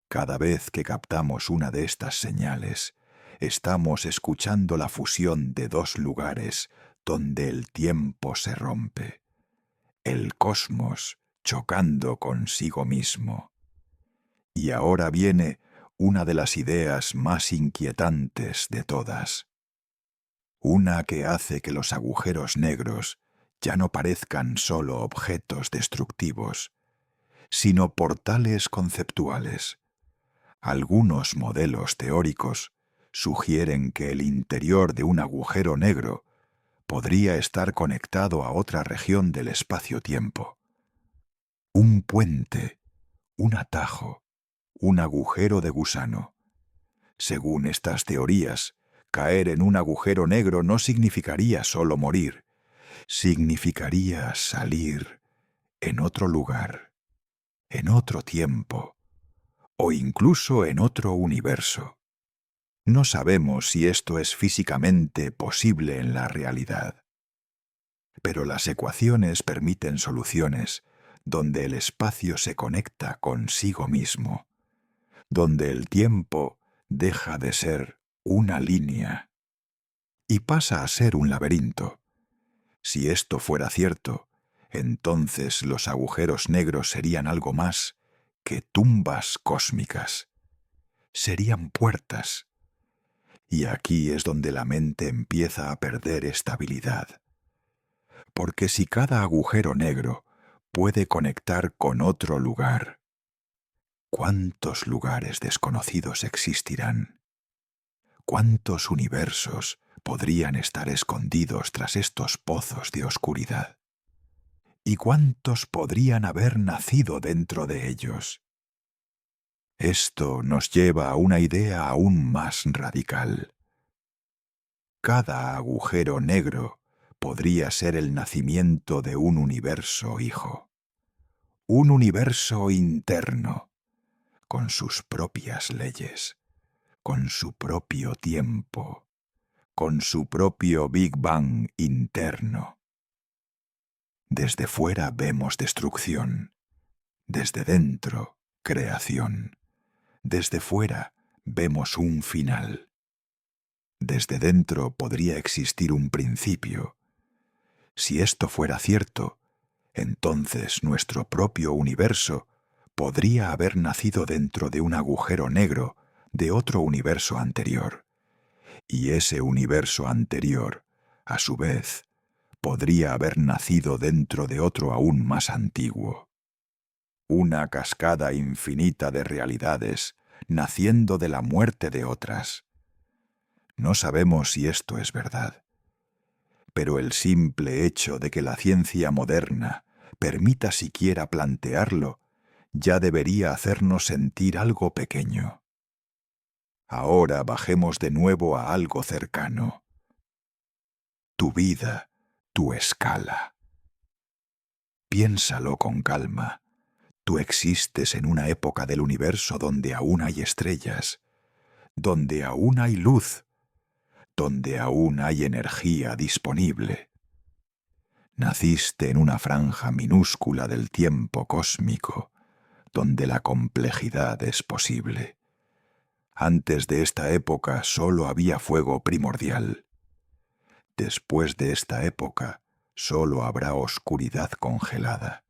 Cada vez que captamos una de estas señales, estamos escuchando la fusión de dos lugares donde el tiempo se rompe. El cosmos chocando consigo mismo. Y ahora viene una de las ideas más inquietantes de todas. Una que hace que los agujeros negros ya no parezcan solo objetos destructivos, sino portales conceptuales. Algunos modelos teóricos sugieren que el interior de un agujero negro podría estar conectado a otra región del espacio-tiempo. Un puente, un atajo, un agujero de gusano. Según estas teorías, caer en un agujero negro no significaría solo morir, significaría salir en otro lugar, en otro tiempo, o incluso en otro universo. No sabemos si esto es físicamente posible en la realidad, pero las ecuaciones permiten soluciones donde el espacio se conecta consigo mismo, donde el tiempo deja de ser una línea y pasa a ser un laberinto. Si esto fuera cierto, entonces los agujeros negros serían algo más que tumbas cósmicas. Serían puertas. Y aquí es donde la mente empieza a perder estabilidad. Porque si cada agujero negro puede conectar con otro lugar, ¿cuántos lugares desconocidos existirán? ¿Cuántos universos podrían estar escondidos tras estos pozos de oscuridad? ¿Y cuántos podrían haber nacido dentro de ellos? Esto nos lleva a una idea aún más radical. Cada agujero negro podría ser el nacimiento de un universo hijo. Un universo interno, con sus propias leyes, con su propio tiempo, con su propio Big Bang interno. Desde fuera vemos destrucción, desde dentro creación, desde fuera vemos un final. Desde dentro podría existir un principio. Si esto fuera cierto, entonces nuestro propio universo podría haber nacido dentro de un agujero negro de otro universo anterior. Y ese universo anterior, a su vez, podría haber nacido dentro de otro aún más antiguo. Una cascada infinita de realidades naciendo de la muerte de otras. No sabemos si esto es verdad, pero el simple hecho de que la ciencia moderna permita siquiera plantearlo ya debería hacernos sentir algo pequeño. Ahora bajemos de nuevo a algo cercano. Tu vida, tu escala. Piénsalo con calma. Tú existes en una época del universo donde aún hay estrellas, donde aún hay luz, donde aún hay energía disponible. Naciste en una franja minúscula del tiempo cósmico, donde la complejidad es posible. Antes de esta época solo había fuego primordial. Después de esta época, solo habrá oscuridad congelada.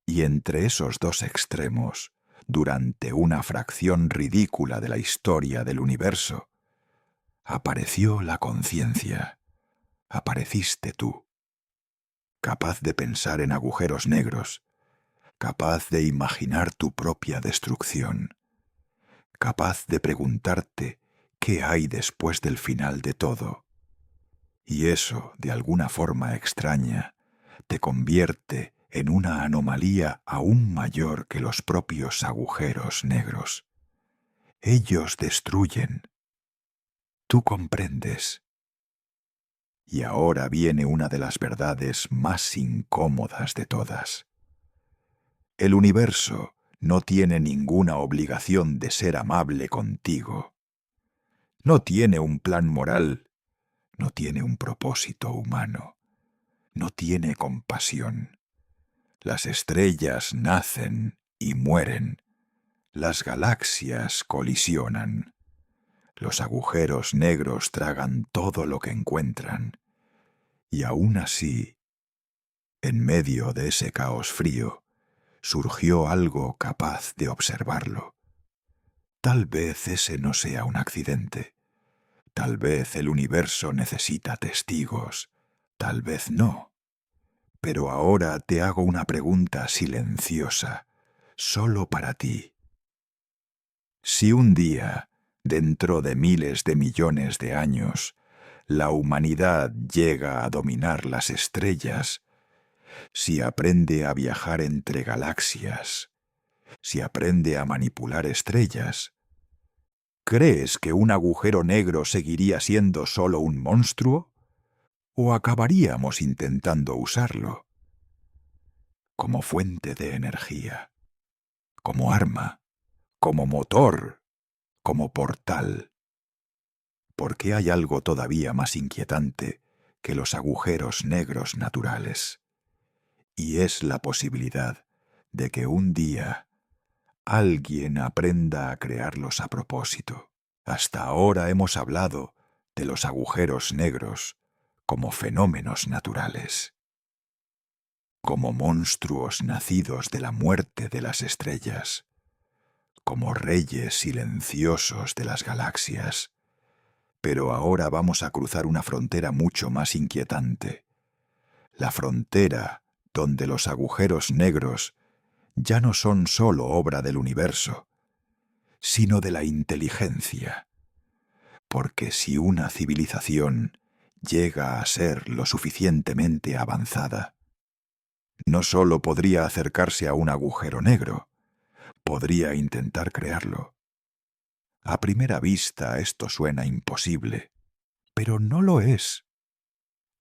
Y entre esos dos extremos, durante una fracción ridícula de la historia del universo, apareció la conciencia. Apareciste tú, capaz de pensar en agujeros negros, capaz de imaginar tu propia destrucción, capaz de preguntarte qué hay después del final de todo. Y eso, de alguna forma extraña, te convierte en una anomalía aún mayor que los propios agujeros negros. Ellos destruyen. Tú comprendes. Y ahora viene una de las verdades más incómodas de todas. El universo no tiene ninguna obligación de ser amable contigo. No tiene un plan moral, no tiene un propósito humano, no tiene compasión. Las estrellas nacen y mueren. Las galaxias colisionan. Los agujeros negros tragan todo lo que encuentran. Y aún así, en medio de ese caos frío, surgió algo capaz de observarlo. Tal vez ese no sea un accidente. Tal vez el universo necesita testigos. Tal vez no. Pero ahora te hago una pregunta silenciosa, solo para ti. Si un día, dentro de miles de millones de años, la humanidad llega a dominar las estrellas, si aprende a viajar entre galaxias, si aprende a manipular estrellas, ¿crees que un agujero negro seguiría siendo solo un monstruo? ¿O acabaríamos intentando usarlo? Como fuente de energía, como arma, como motor, como portal. Porque hay algo todavía más inquietante que los agujeros negros naturales. Y es la posibilidad de que un día alguien aprenda a crearlos a propósito. Hasta ahora hemos hablado de los agujeros negros como fenómenos naturales, como monstruos nacidos de la muerte de las estrellas, como reyes silenciosos de las galaxias. Pero ahora vamos a cruzar una frontera mucho más inquietante. La frontera donde los agujeros negros ya no son solo obra del universo, sino de la inteligencia. Porque si una civilización llega a ser lo suficientemente avanzada, no solo podría acercarse a un agujero negro, podría intentar crearlo. A primera vista esto suena imposible, pero no lo es.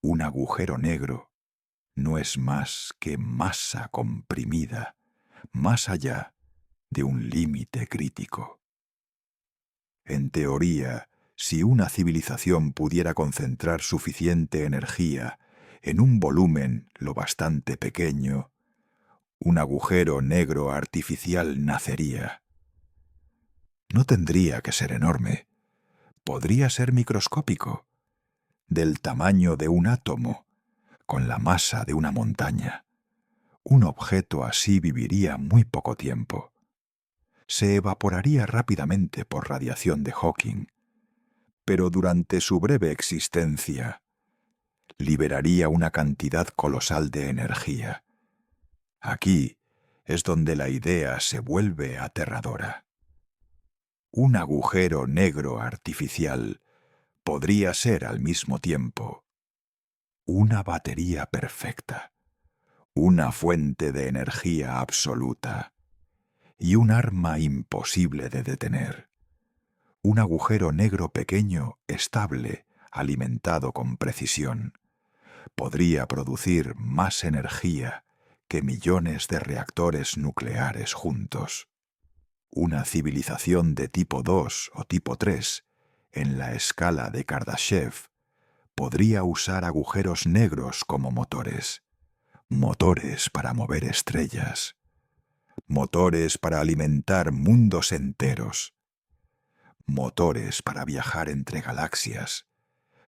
Un agujero negro no es más que masa comprimida, más allá de un límite crítico. En teoría, si una civilización pudiera concentrar suficiente energía en un volumen lo bastante pequeño, un agujero negro artificial nacería. No tendría que ser enorme, podría ser microscópico, del tamaño de un átomo, con la masa de una montaña. Un objeto así viviría muy poco tiempo. Se evaporaría rápidamente por radiación de Hawking, pero durante su breve existencia liberaría una cantidad colosal de energía. Aquí es donde la idea se vuelve aterradora. Un agujero negro artificial podría ser al mismo tiempo una batería perfecta, una fuente de energía absoluta y un arma imposible de detener. Un agujero negro pequeño, estable, alimentado con precisión, podría producir más energía que millones de reactores nucleares juntos. Una civilización de tipo 2 o tipo 3, en la escala de Kardashev, podría usar agujeros negros como motores. Motores para mover estrellas. Motores para alimentar mundos enteros. Motores para viajar entre galaxias.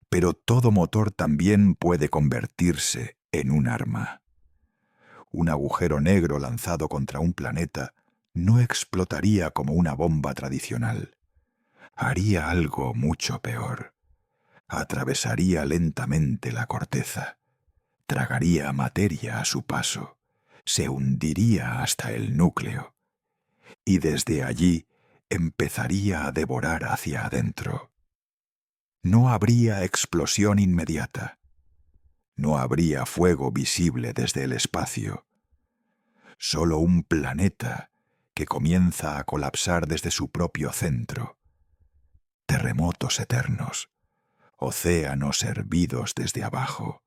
Pero todo motor también puede convertirse en un arma. Un agujero negro lanzado contra un planeta no explotaría como una bomba tradicional. Haría algo mucho peor. Atravesaría lentamente la corteza, tragaría materia a su paso, se hundiría hasta el núcleo, y desde allí empezaría a devorar hacia adentro. No habría explosión inmediata, no habría fuego visible desde el espacio, solo un planeta que comienza a colapsar desde su propio centro, terremotos eternos, océanos hervidos desde abajo,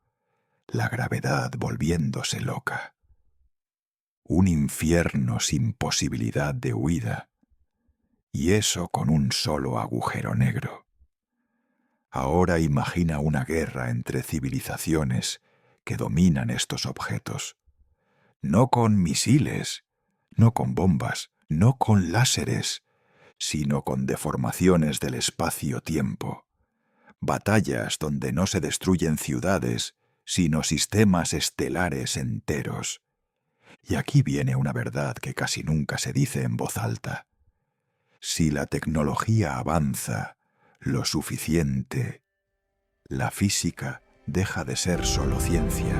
la gravedad volviéndose loca. Un infierno sin posibilidad de huida, y eso con un solo agujero negro. Ahora imagina una guerra entre civilizaciones que dominan estos objetos. No con misiles, no con bombas, no con láseres, sino con deformaciones del espacio-tiempo. Batallas donde no se destruyen ciudades, sino sistemas estelares enteros. Y aquí viene una verdad que casi nunca se dice en voz alta. Si la tecnología avanza lo suficiente, la física deja de ser solo ciencia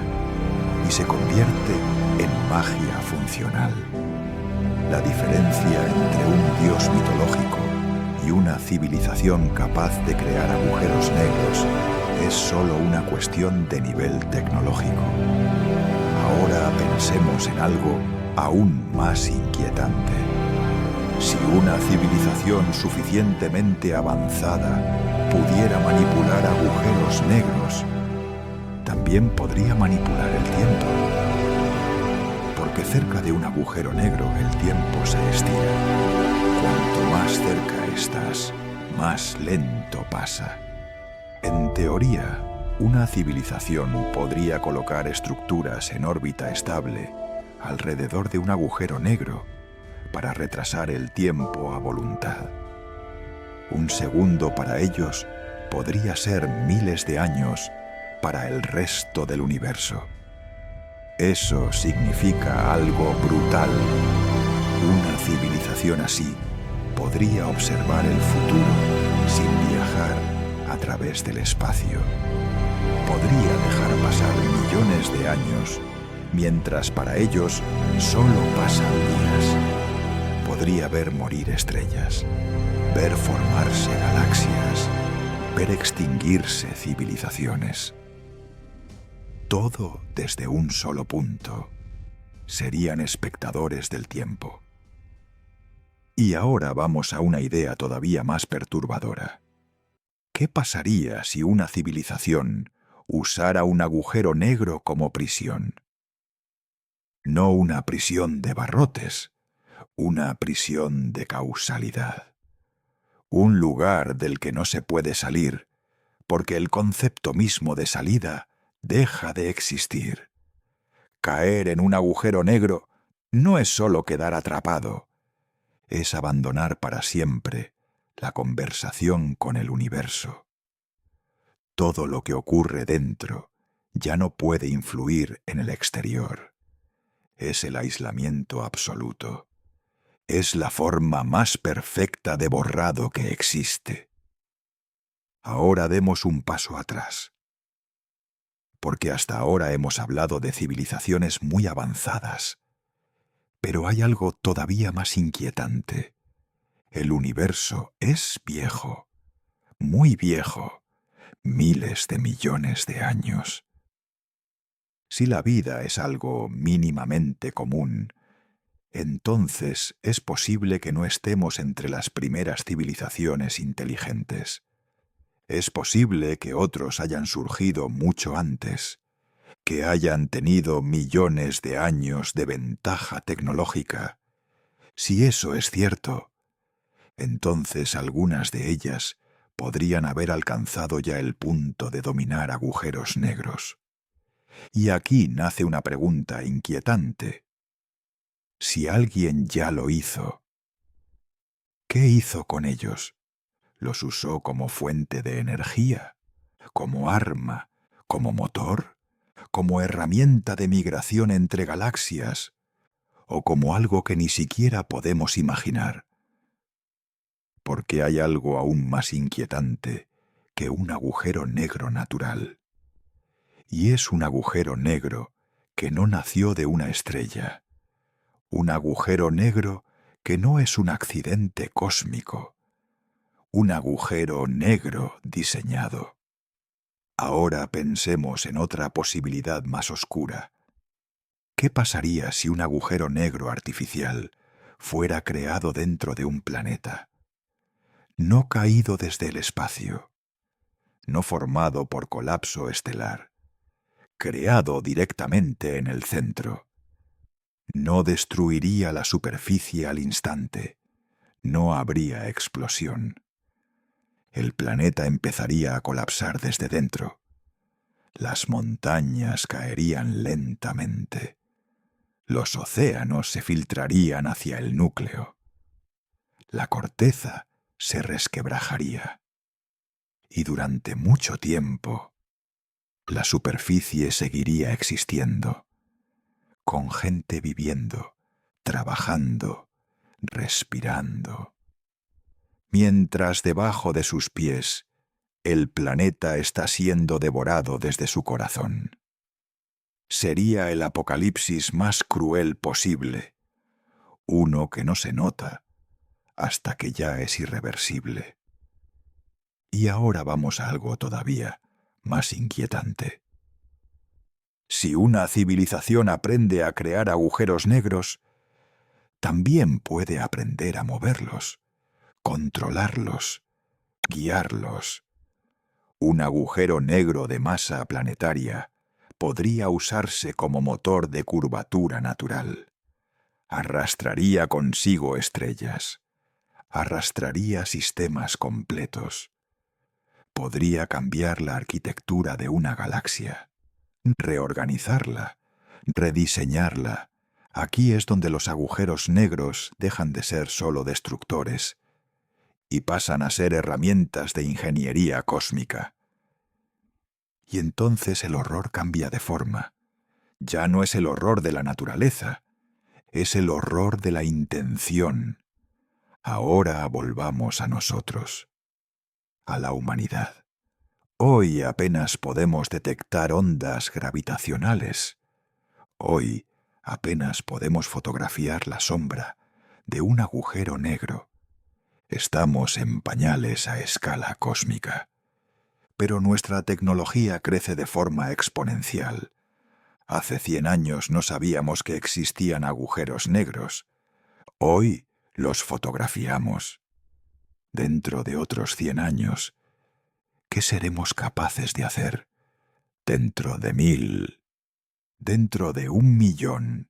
y se convierte en magia funcional. La diferencia entre un dios mitológico y una civilización capaz de crear agujeros negros es solo una cuestión de nivel tecnológico. Ahora pensemos en algo aún más inquietante. Si una civilización suficientemente avanzada pudiera manipular agujeros negros, también podría manipular el tiempo. Porque cerca de un agujero negro el tiempo se estira. Cuanto más cerca estás, más lento pasa. En teoría, una civilización podría colocar estructuras en órbita estable alrededor de un agujero negro para retrasar el tiempo a voluntad. Un segundo para ellos podría ser miles de años para el resto del universo. Eso significa algo brutal. Una civilización así podría observar el futuro sin viajar a través del espacio. Podría dejar pasar millones de años, mientras para ellos solo pasan días. Podría ver morir estrellas, ver formarse galaxias, ver extinguirse civilizaciones. Todo desde un solo punto. Serían espectadores del tiempo. Y ahora vamos a una idea todavía más perturbadora. ¿Qué pasaría si una civilización usara un agujero negro como prisión? No una prisión de barrotes, una prisión de causalidad. Un lugar del que no se puede salir, porque el concepto mismo de salida deja de existir. Caer en un agujero negro no es solo quedar atrapado, es abandonar para siempre la conversación con el universo. Todo lo que ocurre dentro ya no puede influir en el exterior. Es el aislamiento absoluto. Es la forma más perfecta de borrado que existe. Ahora demos un paso atrás. Porque hasta ahora hemos hablado de civilizaciones muy avanzadas. Pero hay algo todavía más inquietante. El universo es viejo, muy viejo, miles de millones de años. Si la vida es algo mínimamente común, entonces es posible que no estemos entre las primeras civilizaciones inteligentes. Es posible que otros hayan surgido mucho antes, que hayan tenido millones de años de ventaja tecnológica. Si eso es cierto, entonces algunas de ellas podrían haber alcanzado ya el punto de dominar agujeros negros. Y aquí nace una pregunta inquietante. Si alguien ya lo hizo, ¿qué hizo con ellos? ¿Los usó como fuente de energía, como arma, como motor? como herramienta de migración entre galaxias, o como algo que ni siquiera podemos imaginar. Porque hay algo aún más inquietante que un agujero negro natural. Y es un agujero negro que no nació de una estrella. Un agujero negro que no es un accidente cósmico. Un agujero negro diseñado. Ahora pensemos en otra posibilidad más oscura. ¿Qué pasaría si un agujero negro artificial fuera creado dentro de un planeta? No caído desde el espacio, no formado por colapso estelar, creado directamente en el centro. No destruiría la superficie al instante, no habría explosión. El planeta empezaría a colapsar desde dentro. Las montañas caerían lentamente. Los océanos se filtrarían hacia el núcleo. La corteza se resquebrajaría. Y durante mucho tiempo, la superficie seguiría existiendo, con gente viviendo, trabajando, respirando. Mientras debajo de sus pies, el planeta está siendo devorado desde su corazón. Sería el apocalipsis más cruel posible, uno que no se nota hasta que ya es irreversible. Y ahora vamos a algo todavía más inquietante. Si una civilización aprende a crear agujeros negros, también puede aprender a moverlos, controlarlos, guiarlos. Un agujero negro de masa planetaria podría usarse como motor de curvatura natural. Arrastraría consigo estrellas, arrastraría sistemas completos. Podría cambiar la arquitectura de una galaxia, reorganizarla, rediseñarla. Aquí es donde los agujeros negros dejan de ser solo destructores y pasan a ser herramientas de ingeniería cósmica. Y entonces el horror cambia de forma. Ya no es el horror de la naturaleza, es el horror de la intención. Ahora volvamos a nosotros, a la humanidad. Hoy apenas podemos detectar ondas gravitacionales. Hoy apenas podemos fotografiar la sombra de un agujero negro. Estamos en pañales a escala cósmica. Pero nuestra tecnología crece de forma exponencial. Hace 100 años no sabíamos que existían agujeros negros. Hoy los fotografiamos. Dentro de otros 100 años, ¿qué seremos capaces de hacer? Dentro de 1000, dentro de 1.000.000.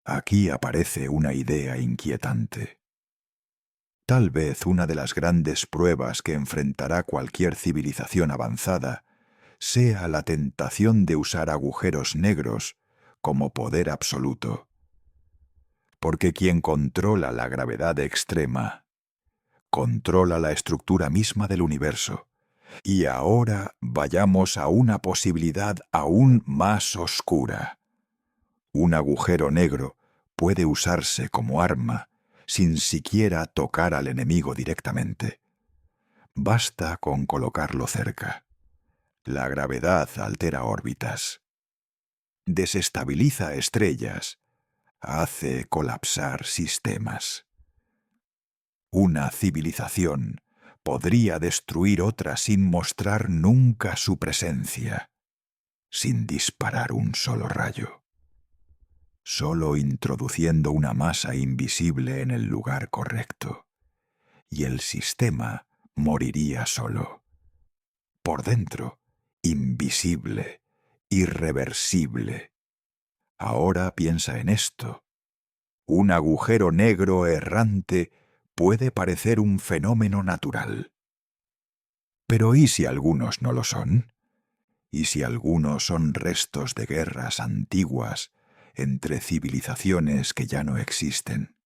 Aquí aparece una idea inquietante. Tal vez una de las grandes pruebas que enfrentará cualquier civilización avanzada sea la tentación de usar agujeros negros como poder absoluto. Porque quien controla la gravedad extrema, controla la estructura misma del universo. Y ahora vayamos a una posibilidad aún más oscura. Un agujero negro puede usarse como arma sin siquiera tocar al enemigo directamente. Basta con colocarlo cerca. La gravedad altera órbitas, desestabiliza estrellas, hace colapsar sistemas. Una civilización podría destruir otra sin mostrar nunca su presencia, sin disparar un solo rayo. Solo introduciendo una masa invisible en el lugar correcto, y el sistema moriría solo. Por dentro, invisible, irreversible. Ahora piensa en esto. Un agujero negro errante puede parecer un fenómeno natural. Pero ¿y si algunos no lo son? ¿Y si algunos son restos de guerras antiguas entre civilizaciones que ya no existen?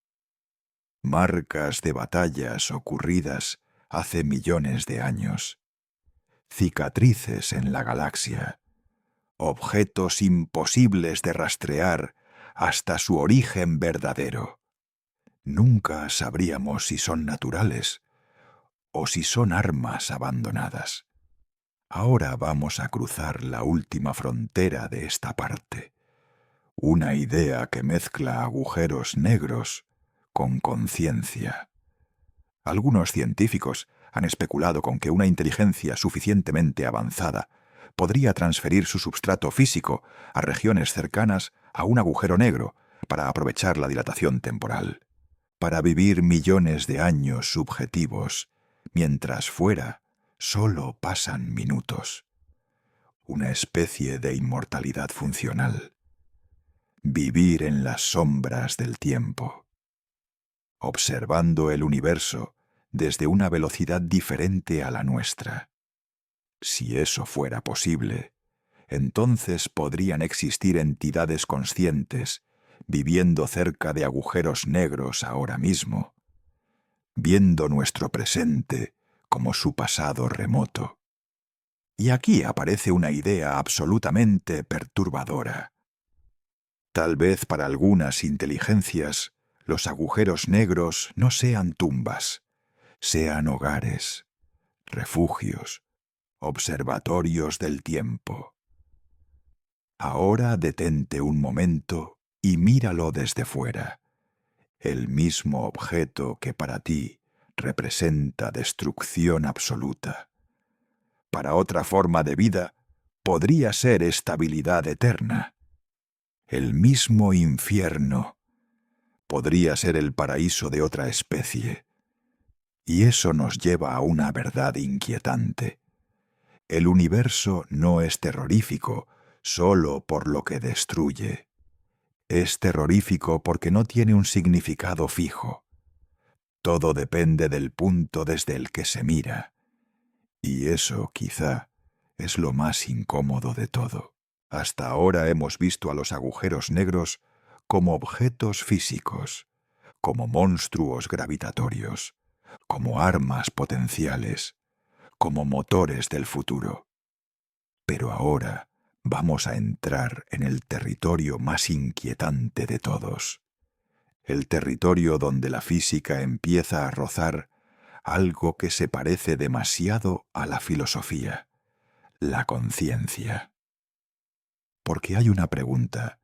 Marcas de batallas ocurridas hace millones de años. Cicatrices en la galaxia. objetos imposibles de rastrear hasta su origen verdadero. Nunca sabríamos si son naturales o si son armas abandonadas. Ahora vamos a cruzar la última frontera de esta parte. Una idea que mezcla agujeros negros con conciencia. Algunos científicos han especulado con que una inteligencia suficientemente avanzada podría transferir su substrato físico a regiones cercanas a un agujero negro para aprovechar la dilatación temporal, para vivir millones de años subjetivos, mientras fuera solo pasan minutos. Una especie de inmortalidad funcional. Vivir en las sombras del tiempo, observando el universo desde una velocidad diferente a la nuestra. Si eso fuera posible, entonces podrían existir entidades conscientes viviendo cerca de agujeros negros ahora mismo, viendo nuestro presente como su pasado remoto. Y aquí aparece una idea absolutamente perturbadora. Tal vez para algunas inteligencias los agujeros negros no sean tumbas, sean hogares, refugios, observatorios del tiempo. Ahora detente un momento y míralo desde fuera. El mismo objeto que para ti representa destrucción absoluta. Para otra forma de vida podría ser estabilidad eterna. El mismo infierno podría ser el paraíso de otra especie. Y eso nos lleva a una verdad inquietante. El universo no es terrorífico solo por lo que destruye. Es terrorífico porque no tiene un significado fijo. Todo depende del punto desde el que se mira. Y eso, quizá, es lo más incómodo de todo. Hasta ahora hemos visto a los agujeros negros como objetos físicos, como monstruos gravitatorios, como armas potenciales, como motores del futuro. Pero ahora vamos a entrar en el territorio más inquietante de todos, el territorio donde la física empieza a rozar algo que se parece demasiado a la filosofía, la conciencia. Porque hay una pregunta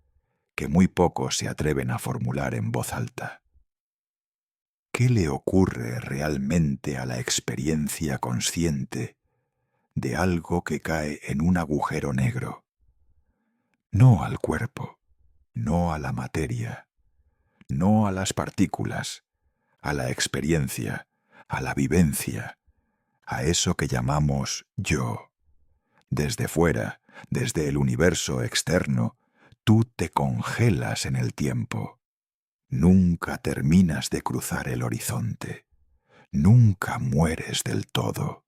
que muy pocos se atreven a formular en voz alta. ¿Qué le ocurre realmente a la experiencia consciente de algo que cae en un agujero negro? No al cuerpo, no a la materia, no a las partículas, a la experiencia, a la vivencia, a eso que llamamos yo. Desde fuera, desde el universo externo, tú te congelas en el tiempo. Nunca terminas de cruzar el horizonte. Nunca mueres del todo.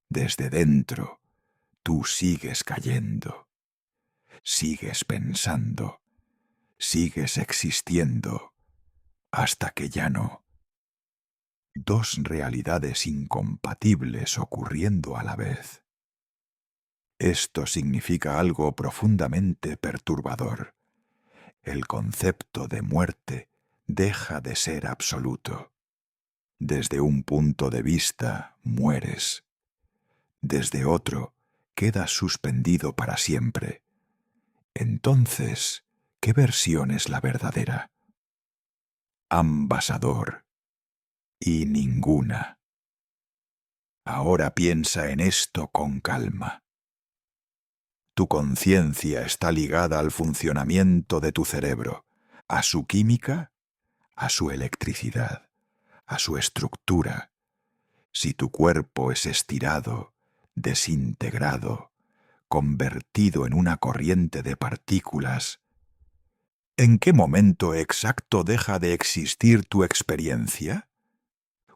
Desde dentro, tú sigues cayendo. Sigues pensando. Sigues existiendo. Hasta que ya no. Dos realidades incompatibles ocurriendo a la vez. Esto significa algo profundamente perturbador. El concepto de muerte deja de ser absoluto. Desde un punto de vista, mueres. Desde otro, quedas suspendido para siempre. Entonces, ¿qué versión es la verdadera? Ambasador. Y ninguna. Ahora piensa en esto con calma. Tu conciencia está ligada al funcionamiento de tu cerebro, a su química, a su electricidad, a su estructura. Si tu cuerpo es estirado, desintegrado, convertido en una corriente de partículas, ¿en qué momento exacto deja de existir tu experiencia?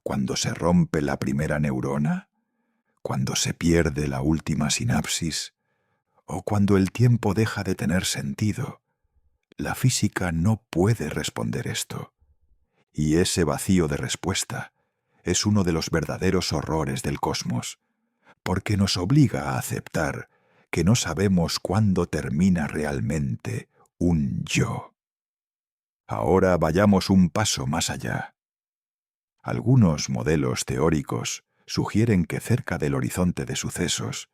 ¿Cuando se rompe la primera neurona? ¿Cuando se pierde la última sinapsis? ¿O cuando el tiempo deja de tener sentido? La física no puede responder esto. Y ese vacío de respuesta es uno de los verdaderos horrores del cosmos, porque nos obliga a aceptar que no sabemos cuándo termina realmente un yo. Ahora vayamos un paso más allá. Algunos modelos teóricos sugieren que cerca del horizonte de sucesos,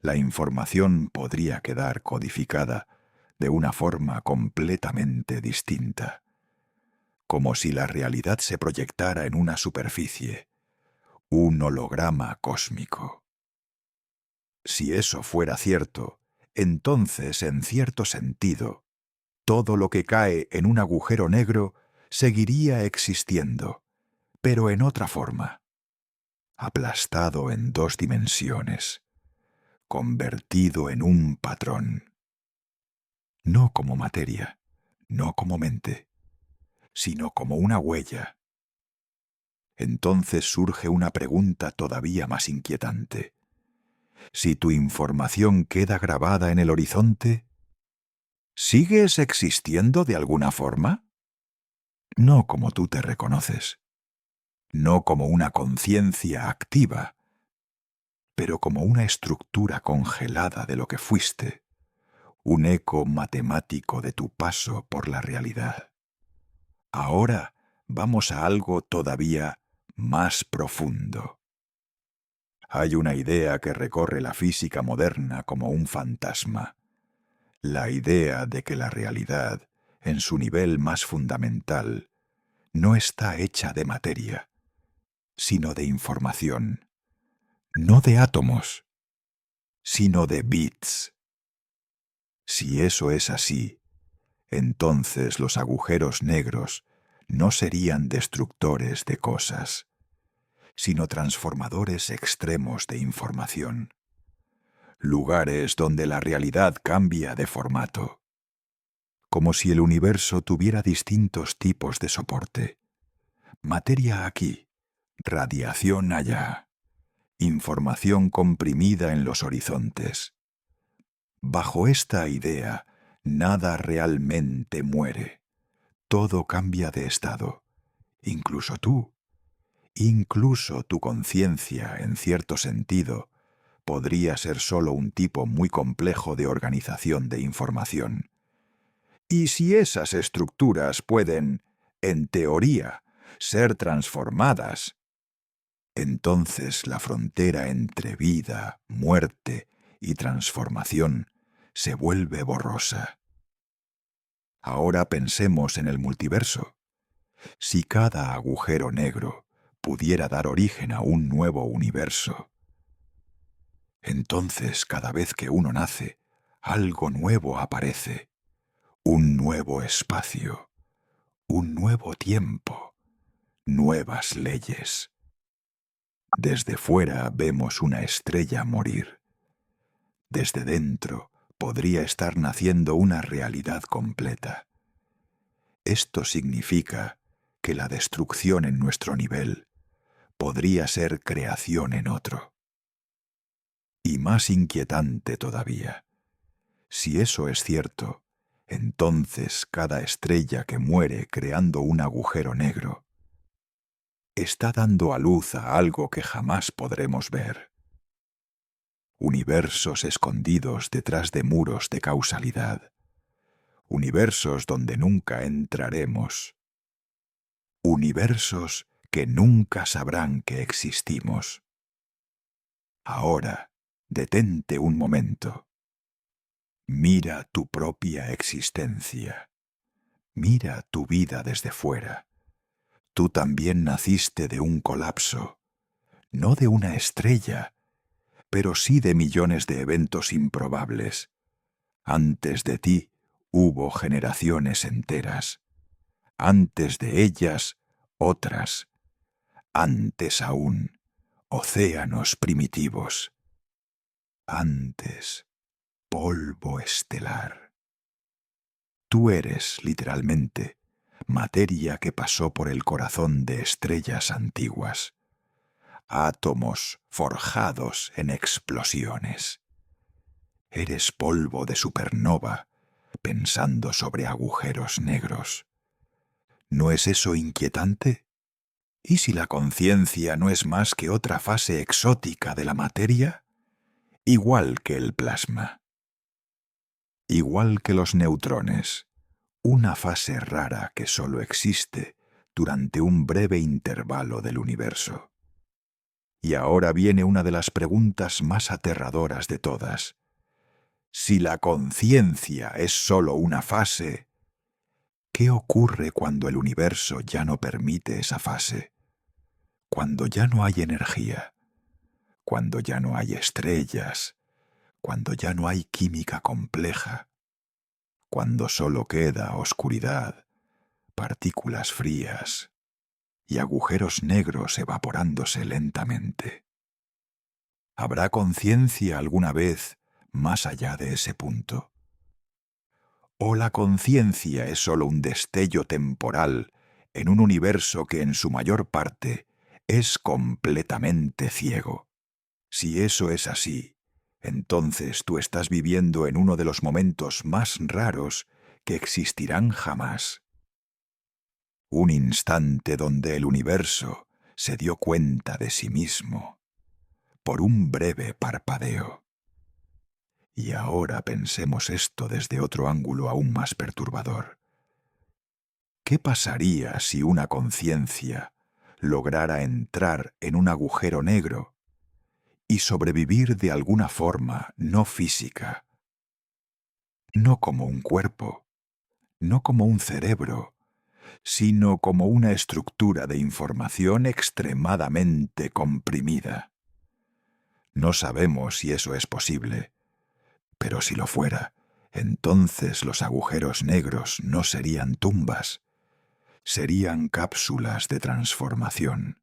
la información podría quedar codificada de una forma completamente distinta, como si la realidad se proyectara en una superficie, un holograma cósmico. Si eso fuera cierto, entonces, en cierto sentido, todo lo que cae en un agujero negro seguiría existiendo, pero en otra forma, aplastado en 2 dimensiones, convertido en un patrón. No como materia, no como mente, sino como una huella. Entonces surge una pregunta todavía más inquietante. Si tu información queda grabada en el horizonte, ¿sigues existiendo de alguna forma? No como tú te reconoces, no como una conciencia activa, pero como una estructura congelada de lo que fuiste, un eco matemático de tu paso por la realidad. Ahora vamos a algo todavía más profundo. Hay una idea que recorre la física moderna como un fantasma, la idea de que la realidad, en su nivel más fundamental, no está hecha de materia, sino de información, no de átomos, sino de bits. Si eso es así, entonces los agujeros negros no serían destructores de cosas, sino transformadores extremos de información, lugares donde la realidad cambia de formato, como si el universo tuviera distintos tipos de soporte. Materia aquí, radiación allá, información comprimida en los horizontes. Bajo esta idea, nada realmente muere. Todo cambia de estado, incluso tú. Incluso tu conciencia, en cierto sentido, podría ser solo un tipo muy complejo de organización de información. Y si esas estructuras pueden, en teoría, ser transformadas, entonces la frontera entre vida, muerte y transformación se vuelve borrosa. Ahora pensemos en el multiverso. Si cada agujero negro pudiera dar origen a un nuevo universo, entonces cada vez que uno nace, algo nuevo aparece, un nuevo espacio, un nuevo tiempo, nuevas leyes. Desde fuera vemos una estrella morir. Desde dentro podría estar naciendo una realidad completa. Esto significa que la destrucción en nuestro nivel podría ser creación en otro. Y más inquietante todavía, si eso es cierto, entonces cada estrella que muere creando un agujero negro está dando a luz a algo que jamás podremos ver. Universos escondidos detrás de muros de causalidad. Universos donde nunca entraremos. Universos que nunca sabrán que existimos. Ahora, detente un momento. Mira tu propia existencia. Mira tu vida desde fuera. Tú también naciste de un colapso, no de una estrella, pero sí de millones de eventos improbables. Antes de ti hubo generaciones enteras. Antes de ellas, otras. Antes aún, océanos primitivos. Antes, polvo estelar. Tú eres, literalmente, materia que pasó por el corazón de estrellas antiguas. Átomos forjados en explosiones. Eres polvo de supernova, pensando sobre agujeros negros. ¿No es eso inquietante? ¿Y si la conciencia no es más que otra fase exótica de la materia? igual que el plasma, igual que los neutrones, una fase rara que solo existe durante un breve intervalo del universo. Y ahora viene una de las preguntas más aterradoras de todas. Si la conciencia es solo una fase, ¿qué ocurre cuando el universo ya no permite esa fase? Cuando ya no hay energía, cuando ya no hay estrellas, cuando ya no hay química compleja, cuando solo queda oscuridad, partículas frías y agujeros negros evaporándose lentamente. ¿Habrá conciencia alguna vez más allá de ese punto? ¿O la conciencia es solo un destello temporal en un universo que en su mayor parte es completamente ciego? Si eso es así, entonces tú estás viviendo en uno de los momentos más raros que existirán jamás. Un instante donde el universo se dio cuenta de sí mismo, por un breve parpadeo. Y ahora pensemos esto desde otro ángulo aún más perturbador. ¿Qué pasaría si una conciencia lograra entrar en un agujero negro y sobrevivir de alguna forma no física? No como un cuerpo, no como un cerebro, sino como una estructura de información extremadamente comprimida. No sabemos si eso es posible, pero si lo fuera, entonces los agujeros negros no serían tumbas, serían cápsulas de transformación.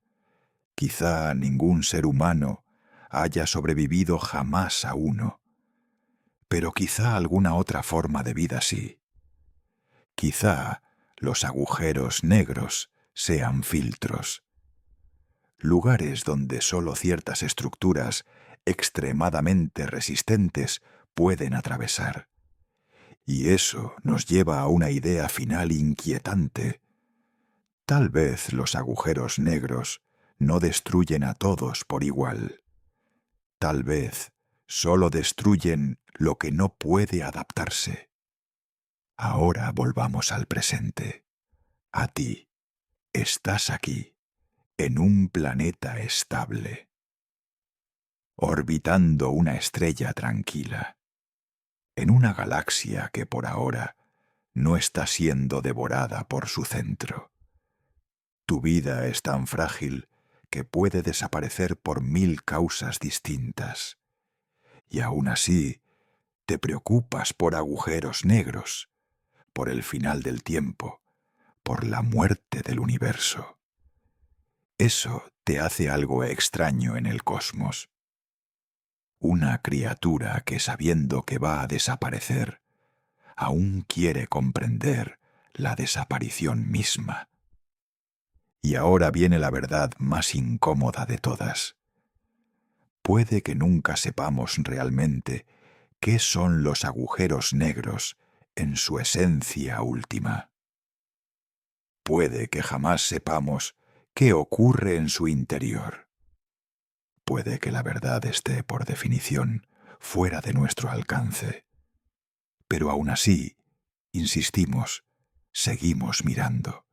Quizá ningún ser humano haya sobrevivido jamás a uno, pero quizá alguna otra forma de vida sí. Quizá los agujeros negros sean filtros, lugares donde solo ciertas estructuras extremadamente resistentes pueden atravesar. Y eso nos lleva a una idea final inquietante. Tal vez los agujeros negros no destruyen a todos por igual. Tal vez solo destruyen lo que no puede adaptarse. Ahora volvamos al presente. A ti, estás aquí, en un planeta estable, orbitando una estrella tranquila, en una galaxia que por ahora no está siendo devorada por su centro. Tu vida es tan frágil que puede desaparecer por 1000 causas distintas. Y aún así, te preocupas por agujeros negros, por el final del tiempo, por la muerte del universo. Eso te hace algo extraño en el cosmos. Una criatura que, sabiendo que va a desaparecer, aún quiere comprender la desaparición misma. Y ahora viene la verdad más incómoda de todas. Puede que nunca sepamos realmente qué son los agujeros negros en su esencia última. Puede que jamás sepamos qué ocurre en su interior. Puede que la verdad esté, por definición, fuera de nuestro alcance. Pero aún así, insistimos, seguimos mirando,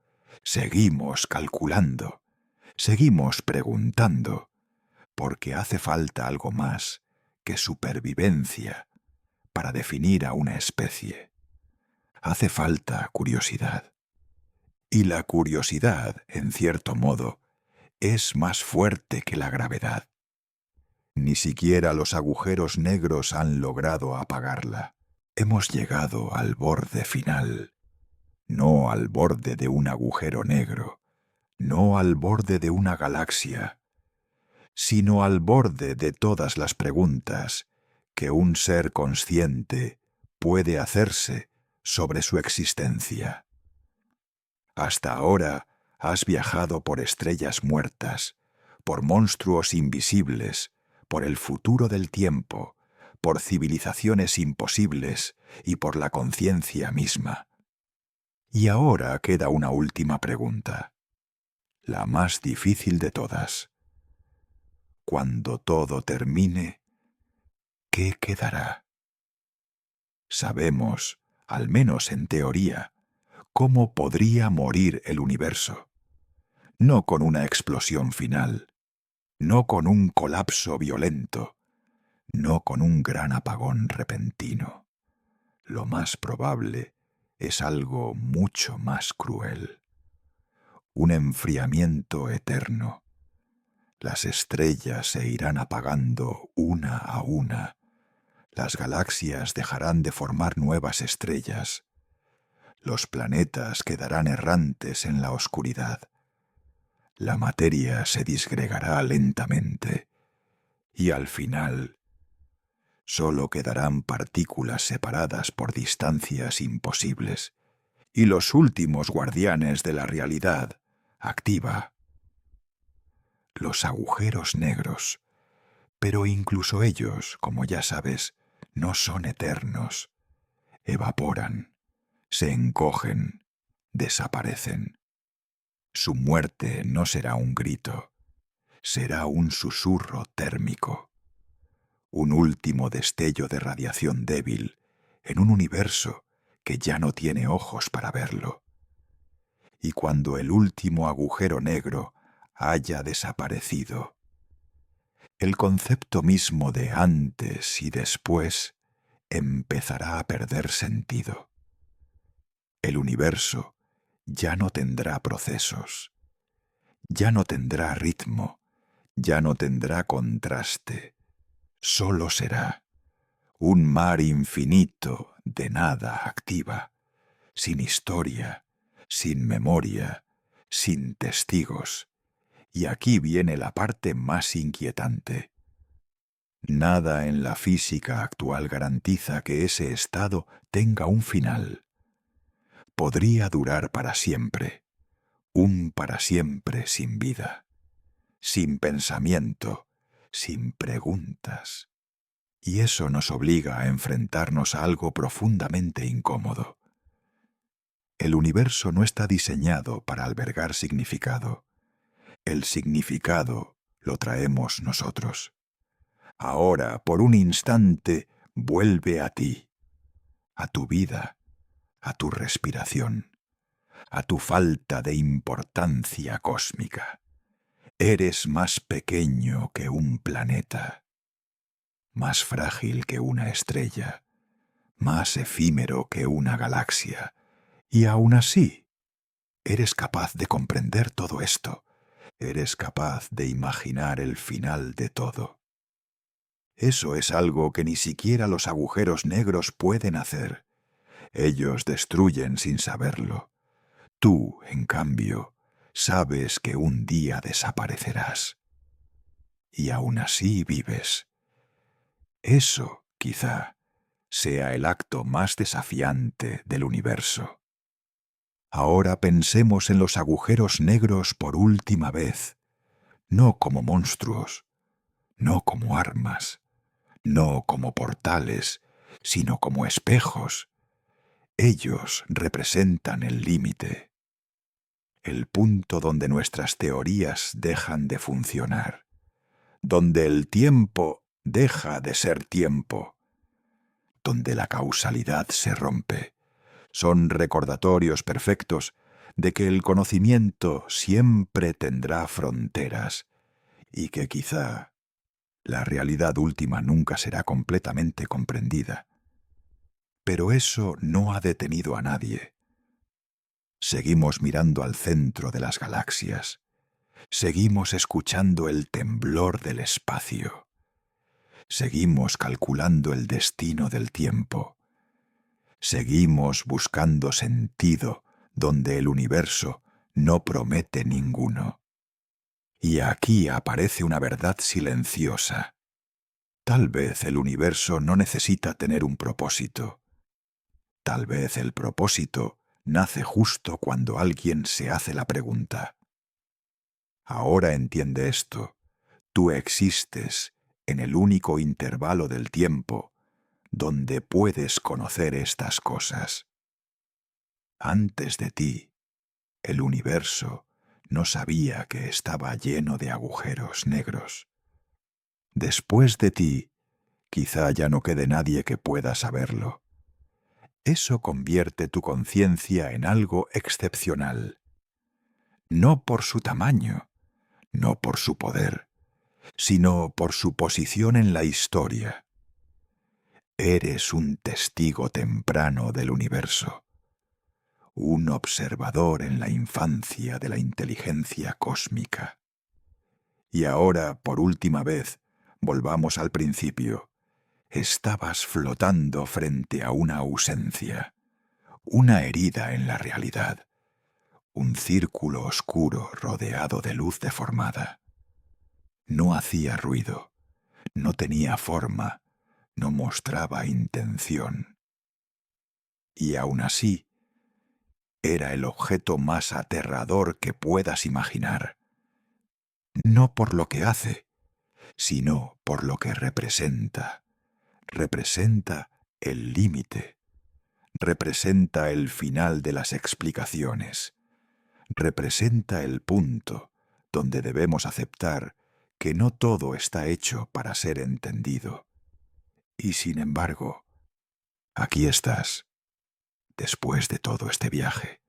seguimos calculando, seguimos preguntando, porque hace falta algo más que supervivencia para definir a una especie. Hace falta curiosidad. Y la curiosidad, en cierto modo, es más fuerte que la gravedad. Ni siquiera los agujeros negros han logrado apagarla. Hemos llegado al borde final, no al borde de un agujero negro, no al borde de una galaxia, sino al borde de todas las preguntas que un ser consciente puede hacerse sobre su existencia. Hasta ahora has viajado por estrellas muertas, por monstruos invisibles, por el futuro del tiempo, por civilizaciones imposibles y por la conciencia misma. Y ahora queda una última pregunta, la más difícil de todas. Cuando todo termine, ¿qué quedará? Sabemos, al menos en teoría, cómo podría morir el universo. No con una explosión final, no con un colapso violento, no con un gran apagón repentino. Lo más probable es algo mucho más cruel. Un enfriamiento eterno. Las estrellas se irán apagando una a una. Las galaxias dejarán de formar nuevas estrellas. Los planetas quedarán errantes en la oscuridad. La materia se disgregará lentamente y al final solo quedarán partículas separadas por distancias imposibles y los últimos guardianes de la realidad activa, los agujeros negros. Pero incluso ellos, como ya sabes, no son eternos. Evaporan, se encogen, desaparecen. Su muerte no será un grito, será un susurro térmico, un último destello de radiación débil en un universo que ya no tiene ojos para verlo. Y cuando el último agujero negro haya desaparecido, el concepto mismo de antes y después empezará a perder sentido. El universo ya no tendrá procesos, ya no tendrá ritmo, ya no tendrá contraste, solo será un mar infinito de nada activa, sin historia, sin memoria, sin testigos. Y aquí viene la parte más inquietante. Nada en la física actual garantiza que ese estado tenga un final. Podría durar para siempre, un para siempre sin vida, sin pensamiento, sin preguntas. Y eso nos obliga a enfrentarnos a algo profundamente incómodo. El universo no está diseñado para albergar significado. El significado lo traemos nosotros. Ahora, por un instante, vuelve a ti, a tu vida, a tu respiración, a tu falta de importancia cósmica. Eres más pequeño que un planeta, más frágil que una estrella, más efímero que una galaxia, y aún así, eres capaz de comprender todo esto, eres capaz de imaginar el final de todo. Eso es algo que ni siquiera los agujeros negros pueden hacer. Ellos destruyen sin saberlo. Tú, en cambio, sabes que un día desaparecerás. Y aún así vives. Eso, quizá, sea el acto más desafiante del universo. Ahora pensemos en los agujeros negros por última vez, no como monstruos, no como armas, no como portales, sino como espejos. Ellos representan el límite, el punto donde nuestras teorías dejan de funcionar, donde el tiempo deja de ser tiempo, donde la causalidad se rompe. Son recordatorios perfectos de que el conocimiento siempre tendrá fronteras y que quizá la realidad última nunca será completamente comprendida. Pero eso no ha detenido a nadie. Seguimos mirando al centro de las galaxias. Seguimos escuchando el temblor del espacio. Seguimos calculando el destino del tiempo. Seguimos buscando sentido donde el universo no promete ninguno. Y aquí aparece una verdad silenciosa. Tal vez el universo no necesita tener un propósito. Tal vez el propósito nace justo cuando alguien se hace la pregunta. Ahora entiende esto. Tú existes en el único intervalo del tiempo donde puedes conocer estas cosas. Antes de ti, el universo no sabía que estaba lleno de agujeros negros. Después de ti, Quizá ya no quede nadie que pueda saberlo. Eso convierte tu conciencia en algo excepcional. No por su tamaño, no por su poder, sino por su posición en la historia. Eres un testigo temprano del universo, un observador en la infancia de la inteligencia cósmica. Y ahora, por última vez, volvamos al principio. Estabas flotando frente a una ausencia, una herida en la realidad, un círculo oscuro rodeado de luz deformada. No hacía ruido, no tenía forma, no mostraba intención. Y aún así, era el objeto más aterrador que puedas imaginar. No por lo que hace, sino por lo que representa. Representa el límite. Representa el final de las explicaciones. Representa el punto donde debemos aceptar que no todo está hecho para ser entendido. Y sin embargo, aquí estás, después de todo este viaje,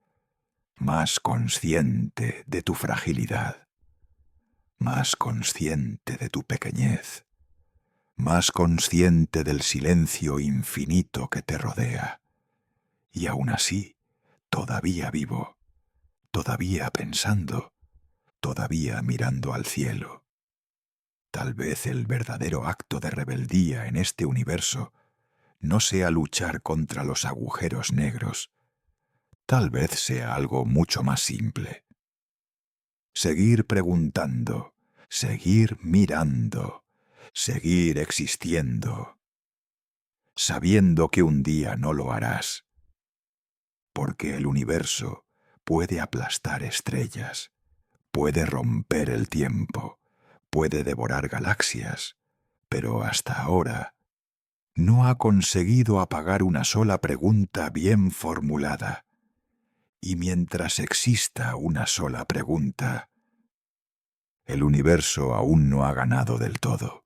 más consciente de tu fragilidad, más consciente de tu pequeñez, más consciente del silencio infinito que te rodea, y aún así, todavía vivo, todavía pensando, todavía mirando al cielo. Tal vez el verdadero acto de rebeldía en este universo no sea luchar contra los agujeros negros. Tal vez sea algo mucho más simple. Seguir preguntando, seguir mirando, seguir existiendo, sabiendo que un día no lo harás, porque el universo puede aplastar estrellas, puede romper el tiempo, puede devorar galaxias, pero hasta ahora no ha conseguido apagar una sola pregunta bien formulada. Y mientras exista una sola pregunta, el universo aún no ha ganado del todo.